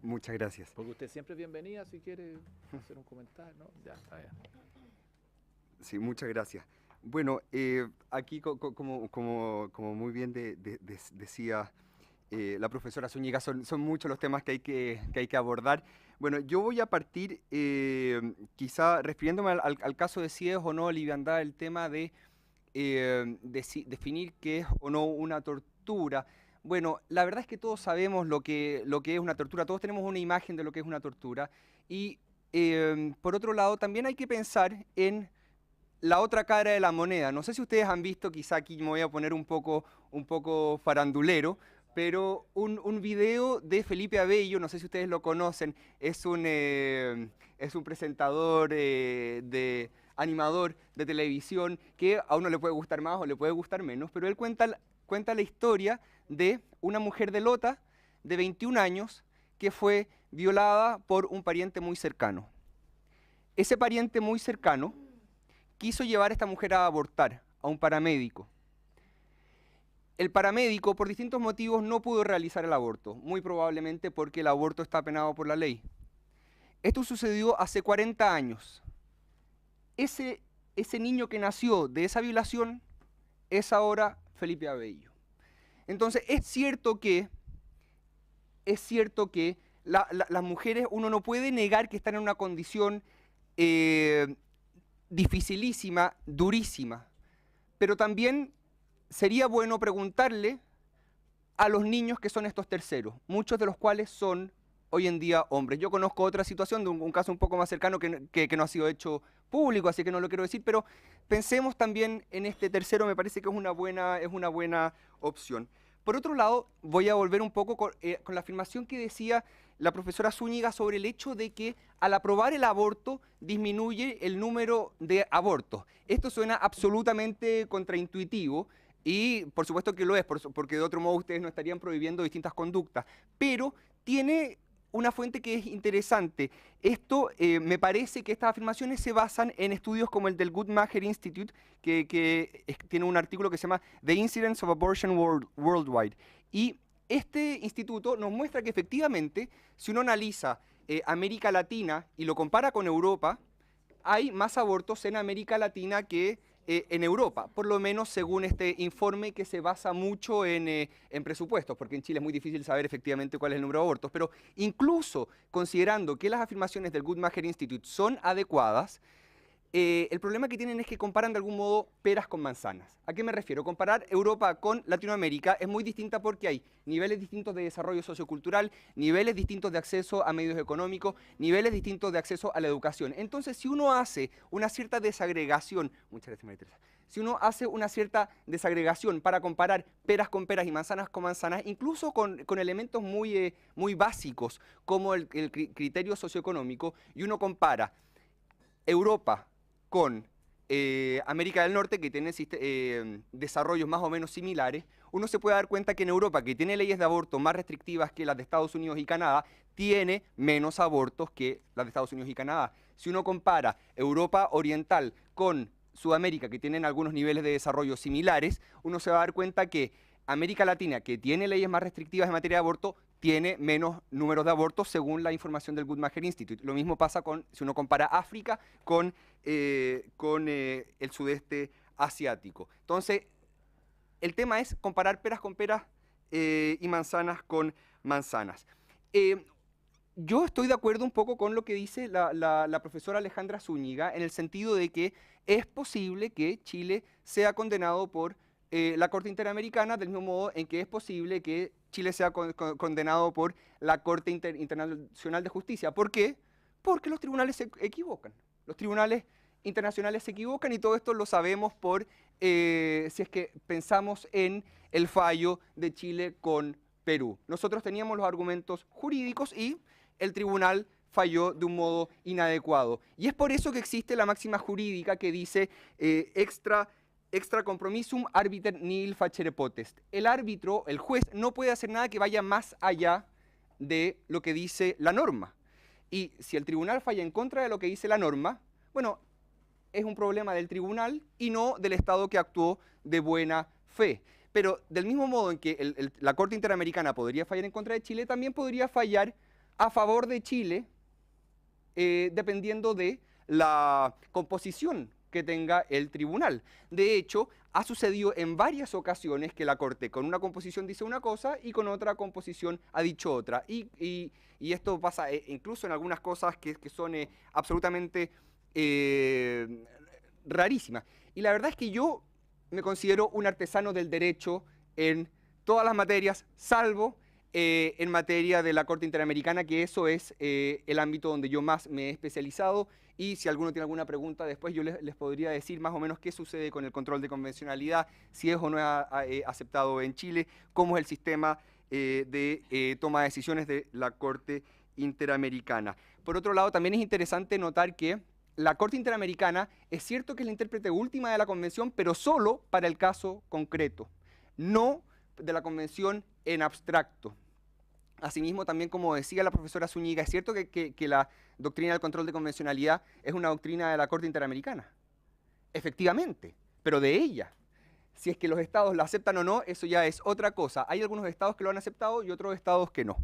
Muchas gracias. Porque usted siempre es bienvenida si quiere hacer un comentario, ¿no? Ya, está bien. Sí, muchas gracias. Bueno, aquí como muy bien decía la profesora Zúñiga, son muchos los temas que hay que abordar. Bueno, yo voy a partir quizá refiriéndome al caso de si es o no liviandad el tema de definir qué es o no una tortura. Bueno, la verdad es que todos sabemos lo que es una tortura, todos tenemos una imagen de lo que es una tortura. Y por otro lado, también hay que pensar en la otra cara de la moneda. No sé si ustedes han visto, quizá aquí me voy a poner un poco farandulero, pero un video de Felipe Abello, no sé si ustedes lo conocen, es un presentador animador de televisión que a uno le puede gustar más o le puede gustar menos, pero él cuenta la historia de una mujer de Lota de 21 años que fue violada por un pariente muy cercano. Ese pariente muy cercano quiso llevar a esta mujer a abortar, a un paramédico. El paramédico, por distintos motivos, no pudo realizar el aborto, muy probablemente porque el aborto está penado por la ley. Esto sucedió hace 40 años. Ese niño que nació de esa violación es ahora Felipe Abello. Entonces, es cierto que las mujeres, uno no puede negar que están en una condición dificilísima, durísima, pero también sería bueno preguntarle a los niños que son estos terceros, muchos de los cuales son hoy en día hombres. Yo conozco otra situación de un caso un poco más cercano que no ha sido hecho público, así que no lo quiero decir, pero pensemos también en este tercero, me parece que es una buena opción. Por otro lado, voy a volver un poco con la afirmación que decía la profesora Zúñiga sobre el hecho de que al aprobar el aborto disminuye el número de abortos. Esto suena absolutamente contraintuitivo y por supuesto que lo es, porque de otro modo ustedes no estarían prohibiendo distintas conductas, pero tiene una fuente que es interesante. Esto, me parece que estas afirmaciones se basan en estudios como el del Guttmacher Institute, que tiene un artículo que se llama The Incidence of Abortion Worldwide. Y este instituto nos muestra que efectivamente, si uno analiza América Latina y lo compara con Europa, hay más abortos en América Latina que en Europa, por lo menos según este informe que se basa mucho en presupuestos, porque en Chile es muy difícil saber efectivamente cuál es el número de abortos, pero incluso considerando que las afirmaciones del Guttmacher Institute son adecuadas, el problema que tienen es que comparan de algún modo peras con manzanas. ¿A qué me refiero? Comparar Europa con Latinoamérica es muy distinta porque hay niveles distintos de desarrollo sociocultural, niveles distintos de acceso a medios económicos, niveles distintos de acceso a la educación. Entonces, si uno hace una cierta desagregación, muchas gracias María Teresa, si uno hace una cierta desagregación para comparar peras con peras y manzanas con manzanas, incluso con elementos muy básicos como el criterio socioeconómico, y uno compara Europa con América del Norte, que tiene desarrollos más o menos similares, uno se puede dar cuenta que en Europa, que tiene leyes de aborto más restrictivas que las de Estados Unidos y Canadá, tiene menos abortos que las de Estados Unidos y Canadá. Si uno compara Europa Oriental con Sudamérica, que tienen algunos niveles de desarrollo similares, uno se va a dar cuenta que América Latina, que tiene leyes más restrictivas en materia de aborto, tiene menos números de abortos según la información del Guttmacher Institute. Lo mismo pasa si uno compara África con el sudeste asiático. Entonces, el tema es comparar peras con peras y manzanas con manzanas. Yo estoy de acuerdo un poco con lo que dice la profesora Alejandra Zúñiga, en el sentido de que es posible que Chile sea condenado por la Corte Interamericana, del mismo modo en que es posible que Chile sea condenado por la Corte Internacional de Justicia. ¿Por qué? Porque los tribunales se equivocan. Los tribunales internacionales se equivocan, y todo esto lo sabemos si es que pensamos en el fallo de Chile con Perú. Nosotros teníamos los argumentos jurídicos y el tribunal falló de un modo inadecuado. Y es por eso que existe la máxima jurídica que dice extra compromissum arbiter nihil facere potest. El árbitro, el juez, no puede hacer nada que vaya más allá de lo que dice la norma. Y si el tribunal falla en contra de lo que dice la norma, bueno, es un problema del tribunal y no del Estado que actuó de buena fe. Pero del mismo modo en que la Corte Interamericana podría fallar en contra de Chile, también podría fallar a favor de Chile, dependiendo de la composición que tenga el tribunal. De hecho, ha sucedido en varias ocasiones que la Corte con una composición dice una cosa y con otra composición ha dicho otra. Y esto pasa incluso en algunas cosas que son absolutamente rarísimas. Y la verdad es que yo me considero un artesano del derecho en todas las materias, salvo en materia de la Corte Interamericana, que eso es el ámbito donde yo más me he especializado. Y si alguno tiene alguna pregunta después, yo les podría decir más o menos qué sucede con el control de convencionalidad, si es o no es aceptado en Chile, cómo es el sistema de toma de decisiones de la Corte Interamericana. Por otro lado, también es interesante notar que la Corte Interamericana es cierto que es la intérprete última de la Convención, pero solo para el caso concreto, no de la Convención en abstracto. Asimismo, también, como decía la profesora Zúñiga, es cierto que la doctrina del control de convencionalidad es una doctrina de la Corte Interamericana. Efectivamente, pero de ella. Si es que los estados la aceptan o no, eso ya es otra cosa. Hay algunos estados que lo han aceptado y otros estados que no.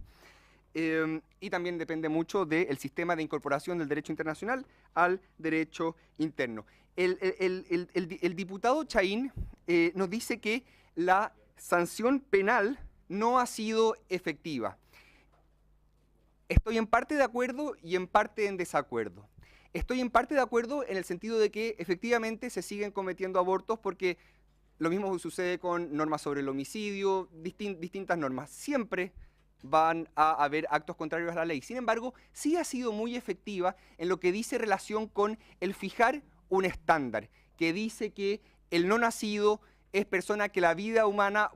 Y también depende mucho del sistema de incorporación del derecho internacional al derecho interno. El diputado Chaín nos dice que la sanción penal no ha sido efectiva. Estoy en parte de acuerdo y en parte en desacuerdo. Estoy en parte de acuerdo en el sentido de que efectivamente se siguen cometiendo abortos, porque lo mismo sucede con normas sobre el homicidio, distintas normas. Siempre van a haber actos contrarios a la ley. Sin embargo, sí ha sido muy efectiva en lo que dice relación con el fijar un estándar, que dice que el no nacido es persona que la vida humana,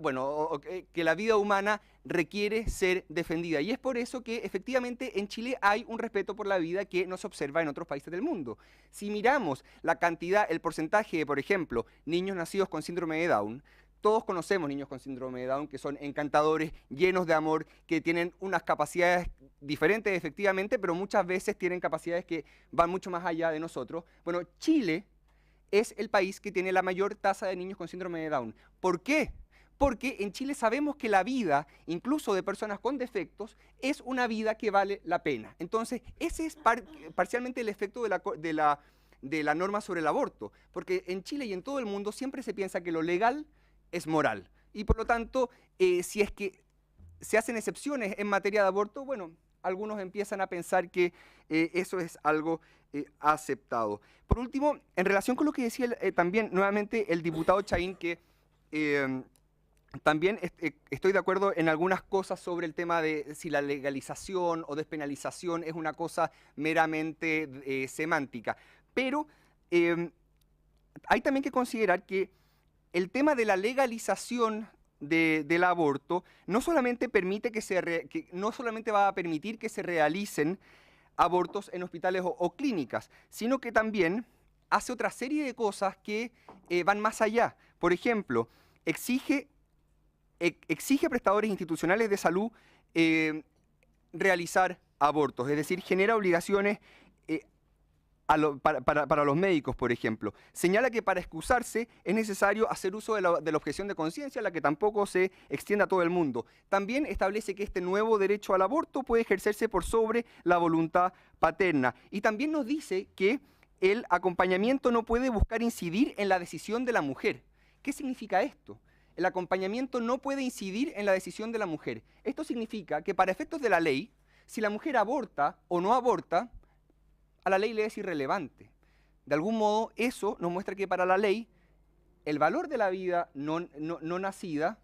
que la vida humana requiere ser defendida. Y es por eso que efectivamente en Chile hay un respeto por la vida que no se observa en otros países del mundo. Si miramos la cantidad, el porcentaje de, por ejemplo, niños nacidos con síndrome de Down, todos conocemos niños con síndrome de Down que son encantadores, llenos de amor, que tienen unas capacidades diferentes efectivamente, pero muchas veces tienen capacidades que van mucho más allá de nosotros. Bueno, Chile es el país que tiene la mayor tasa de niños con síndrome de Down. ¿Por qué? Porque en Chile sabemos que la vida, incluso de personas con defectos, es una vida que vale la pena. Entonces, ese es parcialmente el efecto de la norma sobre el aborto. Porque en Chile y en todo el mundo siempre se piensa que lo legal es moral. Y por lo tanto, si es que se hacen excepciones en materia de aborto, bueno, algunos empiezan a pensar que eso es algo aceptado. Por último, en relación con lo que decía también nuevamente el diputado Chaín, que también estoy de acuerdo en algunas cosas sobre el tema de si la legalización o despenalización es una cosa meramente semántica, pero hay también que considerar que el tema de la legalización del aborto no solamente no solamente va a permitir que se realicen abortos en hospitales o clínicas, sino que también hace otra serie de cosas que van más allá. Por ejemplo, exige a prestadores institucionales de salud realizar abortos, es decir, genera obligaciones para los médicos, por ejemplo. Señala que para excusarse es necesario hacer uso de la objeción de conciencia, la que tampoco se extiende a todo el mundo. También establece que este nuevo derecho al aborto puede ejercerse por sobre la voluntad paterna. Y también nos dice que el acompañamiento no puede buscar incidir en la decisión de la mujer. ¿Qué significa esto? El acompañamiento no puede incidir en la decisión de la mujer. Esto significa que para efectos de la ley, si la mujer aborta o no aborta, a la ley le es irrelevante. De algún modo, eso nos muestra que para la ley el valor de la vida no nacida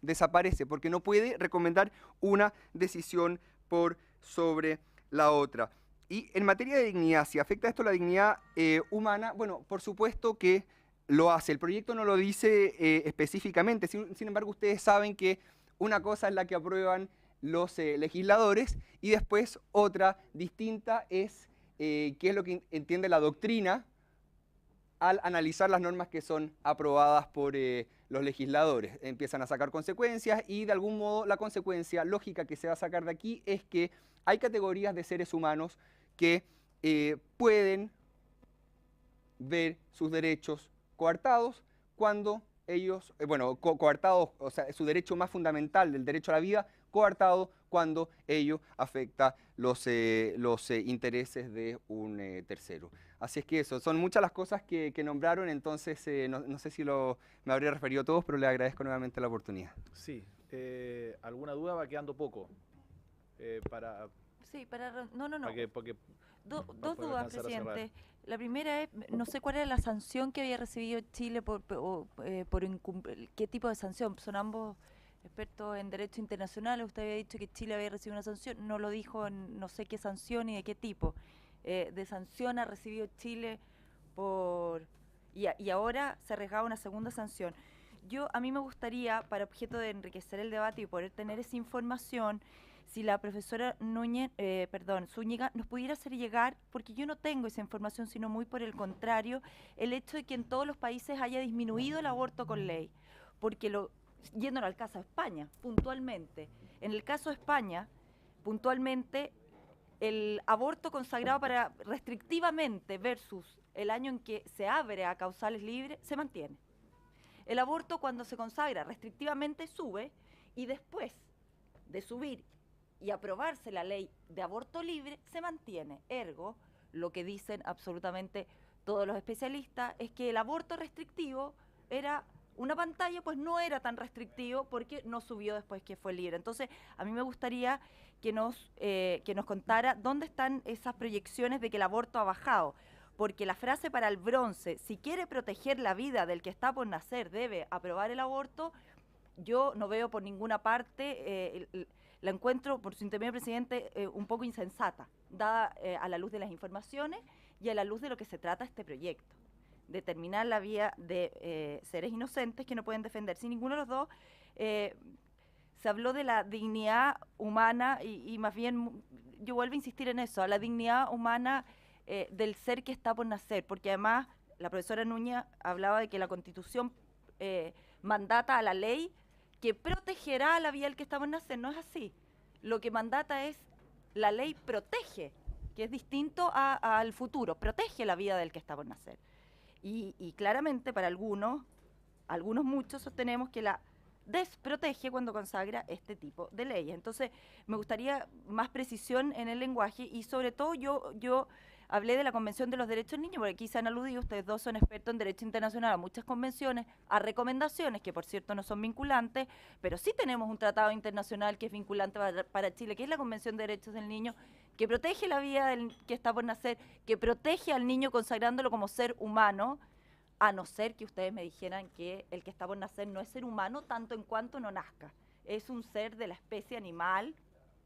desaparece, porque no puede recomendar una decisión por sobre la otra. Y en materia de dignidad, si afecta esto la dignidad humana, bueno, por supuesto que lo hace. El proyecto no lo dice específicamente, sin embargo, ustedes saben que una cosa es la que aprueban los legisladores y después otra distinta es qué es lo que entiende la doctrina al analizar las normas que son aprobadas por los legisladores. Empiezan a sacar consecuencias y de algún modo la consecuencia lógica que se va a sacar de aquí es que hay categorías de seres humanos que pueden ver sus derechos coartados cuando ellos, coartados, o sea, su derecho más fundamental, del derecho a la vida, coartado cuando ello afecta los intereses de un tercero. Así es que eso, son muchas las cosas que nombraron, entonces no sé si me habría referido a todos, pero les agradezco nuevamente la oportunidad. Sí, ¿alguna duda? Va quedando poco. Sí, no. Porque Dos dudas, presidente. La primera es, no sé cuál era la sanción que había recibido Chile por qué tipo de sanción. Son ambos expertos en derecho internacional. Usted había dicho que Chile había recibido una sanción. No lo dijo, no sé qué sanción y de qué tipo de sanción ha recibido Chile y ahora se arriesgaba una segunda sanción. A mí me gustaría, para objeto de enriquecer el debate y poder tener esa información, si la profesora Zúñiga nos pudiera hacer llegar, porque yo no tengo esa información, sino muy por el contrario, el hecho de que en todos los países haya disminuido el aborto con ley, porque yéndonos al caso de España, puntualmente, en el caso de España, puntualmente, el aborto consagrado para restrictivamente versus el año en que se abre a causales libres, se mantiene. El aborto cuando se consagra restrictivamente sube y después de subir y aprobarse la ley de aborto libre, se mantiene. Ergo, lo que dicen absolutamente todos los especialistas es que el aborto restrictivo era una pantalla, pues no era tan restrictivo porque no subió después que fue libre. Entonces, a mí me gustaría que nos contara dónde están esas proyecciones de que el aborto ha bajado. Porque la frase para el bronce, si quiere proteger la vida del que está por nacer, debe aprobar el aborto, yo no veo por ninguna parte, la encuentro, por su intermedio, presidente, un poco insensata, dada a la luz de las informaciones y a la luz de lo que se trata este proyecto. Determinar la vía de seres inocentes que no pueden defenderse. Y ninguno de los dos se habló de la dignidad humana y más bien, yo vuelvo a insistir en eso, a la dignidad humana del ser que está por nacer, porque además la profesora Núñez hablaba de que la Constitución mandata a la ley que protegerá a la vida del que está por nacer. No es así. Lo que mandata es, la ley protege, que es distinto al futuro, protege la vida del que está por nacer. Y claramente para muchos sostenemos que la desprotege cuando consagra este tipo de leyes. Entonces, me gustaría más precisión en el lenguaje y sobre todo yo hablé de la Convención de los Derechos del Niño, porque aquí se han aludido, ustedes dos son expertos en derecho internacional, a muchas convenciones, a recomendaciones, que por cierto no son vinculantes, pero sí tenemos un tratado internacional que es vinculante para Chile, que es la Convención de Derechos del Niño, que protege la vida del que está por nacer, que protege al niño consagrándolo como ser humano, a no ser que ustedes me dijeran que el que está por nacer no es ser humano tanto en cuanto no nazca. Es un ser de la especie animal,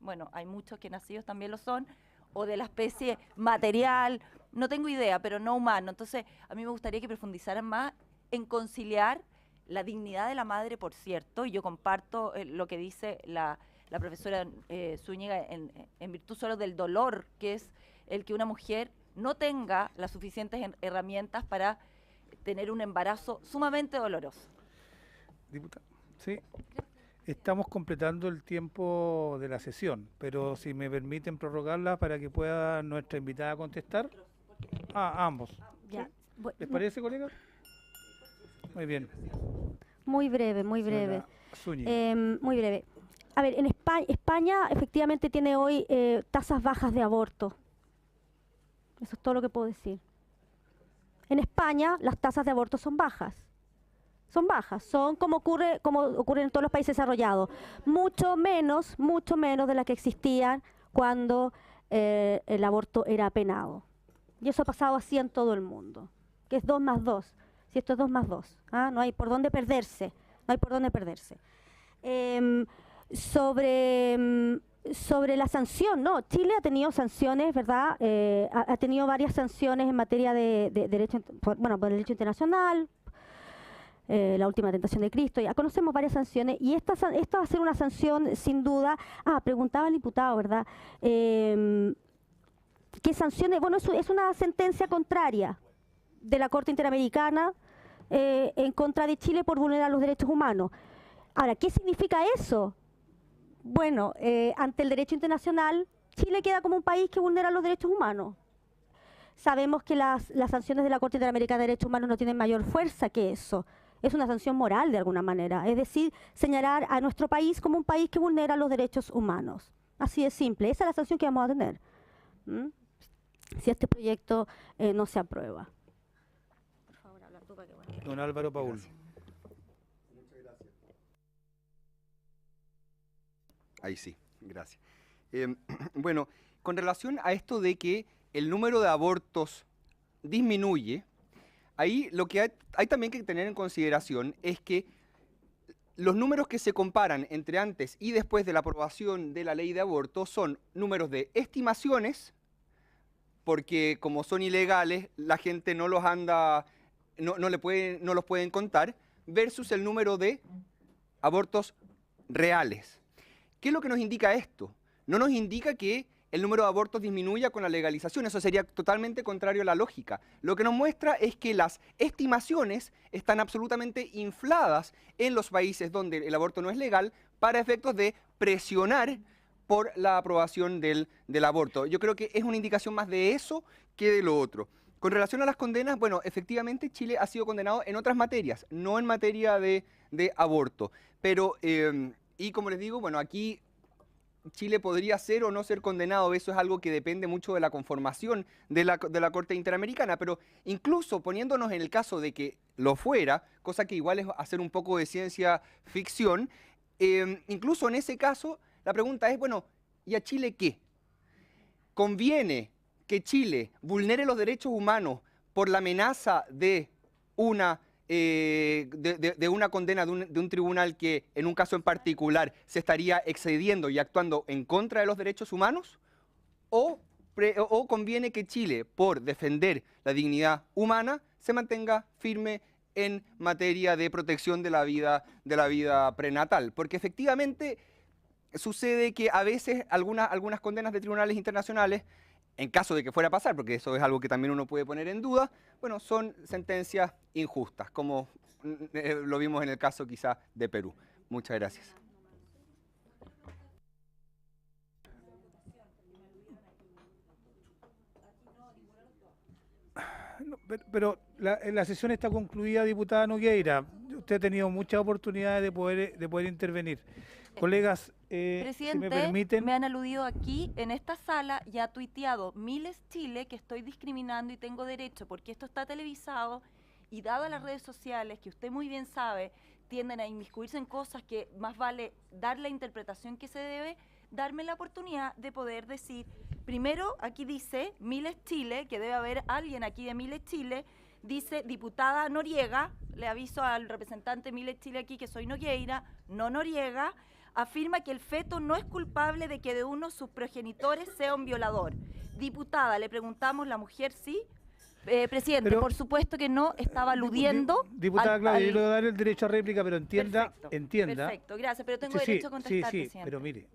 bueno, hay muchos que nacidos también lo son, o de la especie material, No tengo idea, pero no humano. Entonces, a mí me gustaría que profundizaran más en conciliar la dignidad de la madre, por cierto, y yo comparto lo que dice la profesora Zúñiga en virtud solo del dolor, que es el que una mujer no tenga las suficientes herramientas para tener un embarazo sumamente doloroso. Diputada, sí. Estamos completando el tiempo de la sesión, pero si me permiten prorrogarla para que pueda nuestra invitada contestar. Ambos. Ya. ¿Les parece, colega? Muy bien. Muy breve, muy breve. Zúñiga. Muy breve. A ver, en España efectivamente tiene hoy tasas bajas de aborto. Eso es todo lo que puedo decir. En España las tasas de aborto son bajas. Son bajas, son como ocurre en todos los países desarrollados. Mucho menos de las que existían cuando el aborto era penado. Y eso ha pasado así en todo el mundo. Que es 2 más 2. Si esto es 2 más 2. No hay por dónde perderse. No hay por dónde perderse. Sobre la sanción, ¿no? Chile ha tenido sanciones, ¿verdad? Ha tenido varias sanciones en materia de derecho, por el derecho internacional, la última tentación de Cristo, ya conocemos varias sanciones, y esta va a ser una sanción sin duda. Preguntaba el diputado, ¿verdad? ¿Qué sanciones? Bueno, es una sentencia contraria de la Corte Interamericana en contra de Chile por vulnerar los derechos humanos. Ahora, ¿qué significa eso? Bueno, ante el derecho internacional, Chile queda como un país que vulnera los derechos humanos. Sabemos que las sanciones de la Corte Interamericana de Derechos Humanos no tienen mayor fuerza que eso. Es una sanción moral de alguna manera, es decir, señalar a nuestro país como un país que vulnera los derechos humanos. Así de simple, esa es la sanción que vamos a tener si este proyecto no se aprueba. Por favor, habla tú para que vuelva. Don Álvaro Paul. Muchas gracias. Ahí sí, gracias. Bueno, con relación a esto de que el número de abortos disminuye, ahí lo que hay también que tener en consideración es que los números que se comparan entre antes y después de la aprobación de la ley de aborto son números de estimaciones, porque como son ilegales, la gente no los pueden contar, versus el número de abortos reales. ¿Qué es lo que nos indica esto? No nos indica que el número de abortos disminuya con la legalización, eso sería totalmente contrario a la lógica. Lo que nos muestra es que las estimaciones están absolutamente infladas en los países donde el aborto no es legal para efectos de presionar por la aprobación del aborto. Yo creo que es una indicación más de eso que de lo otro. Con relación a las condenas, bueno, efectivamente Chile ha sido condenado en otras materias, no en materia de aborto. Pero, y como les digo, bueno, aquí Chile podría ser o no ser condenado, eso es algo que depende mucho de la conformación de la Corte Interamericana, pero incluso poniéndonos en el caso de que lo fuera, cosa que igual es hacer un poco de ciencia ficción, incluso en ese caso la pregunta es, bueno, ¿y a Chile qué? ¿Conviene que Chile vulnere los derechos humanos por la amenaza de una condena de un tribunal que en un caso en particular se estaría excediendo y actuando en contra de los derechos humanos? ¿O conviene que Chile, por defender la dignidad humana, se mantenga firme en materia de protección de la vida prenatal? Porque efectivamente sucede que a veces algunas condenas de tribunales internacionales, en caso de que fuera a pasar, porque eso es algo que también uno puede poner en duda, bueno, son sentencias injustas, como lo vimos en el caso quizá de Perú. Muchas gracias. Pero la sesión está concluida, diputada Nogueira. Usted ha tenido muchas oportunidades de poder intervenir. Colegas, Presidente, si me permiten... me han aludido aquí, en esta sala, y ha tuiteado Miles Chile que estoy discriminando y tengo derecho, porque esto está televisado, y dado a las redes sociales, que usted muy bien sabe, tienden a inmiscuirse en cosas que más vale dar la interpretación que se debe, darme la oportunidad de poder decir, primero, aquí dice Miles Chile, que debe haber alguien aquí de Miles Chile, dice diputada Noriega, le aviso al representante Miles Chile aquí que soy Nogueira, no Noriega. afirma que el feto no es culpable de que de uno sus progenitores sea un violador. Diputada, le preguntamos, ¿la mujer sí? Presidente, Pero, por supuesto que no, estaba aludiendo... Diputada Claudia, yo le voy a dar el derecho a réplica, pero entienda... Perfecto, gracias, pero tengo derecho a contestar, presidente. Pero mire,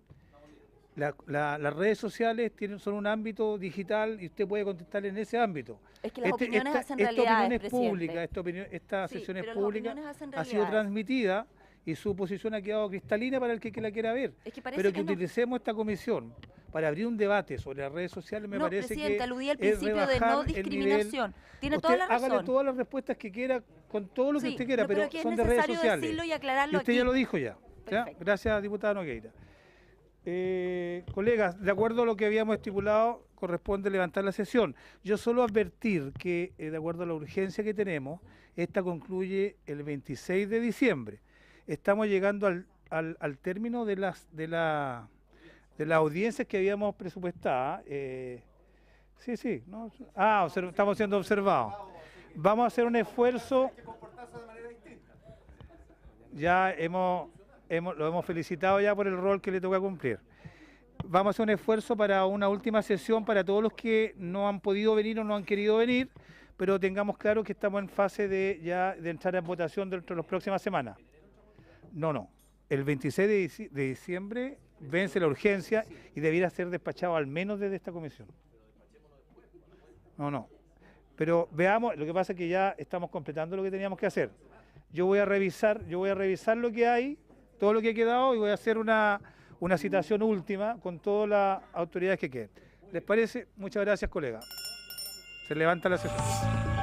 las redes sociales son un ámbito digital y usted puede contestar en ese ámbito. Es que las opiniones hacen realidades, presidente. Esta sesión es pública, ha sido transmitida y su posición ha quedado cristalina para el que la quiera ver. Es que pero que utilicemos esta comisión para abrir un debate sobre las redes sociales me parece presidente, que aludí al principio de no discriminación. Tiene toda la razón. Hágale todas las respuestas que quiera, con todo lo que usted quiera, pero que son de redes sociales. Es necesario decirlo y aclararlo y usted aquí. ya lo dijo ya. Gracias, diputada Nogueira. Colegas, de acuerdo a lo que habíamos estipulado, corresponde levantar la sesión. Yo solo advertir que, de acuerdo a la urgencia que tenemos, esta concluye el 26 de diciembre. Estamos llegando al término de las audiencias que habíamos presupuestadas. Sí, ¿no? Estamos siendo observados. Vamos a hacer un esfuerzo. Ya lo hemos felicitado ya por el rol que le toca cumplir. Vamos a hacer un esfuerzo para una última sesión para todos los que no han podido venir o no han querido venir, pero tengamos claro que estamos en fase de entrar en votación dentro de las próximas semanas. No. El 26 de diciembre vence la urgencia y debiera ser despachado al menos desde esta comisión. No. Pero veamos, lo que pasa es que ya estamos completando lo que teníamos que hacer. Yo voy a revisar lo que hay, todo lo que ha quedado, y voy a hacer una citación última con todas las autoridades que queden. ¿Les parece? Muchas gracias, colega. Se levanta la sesión.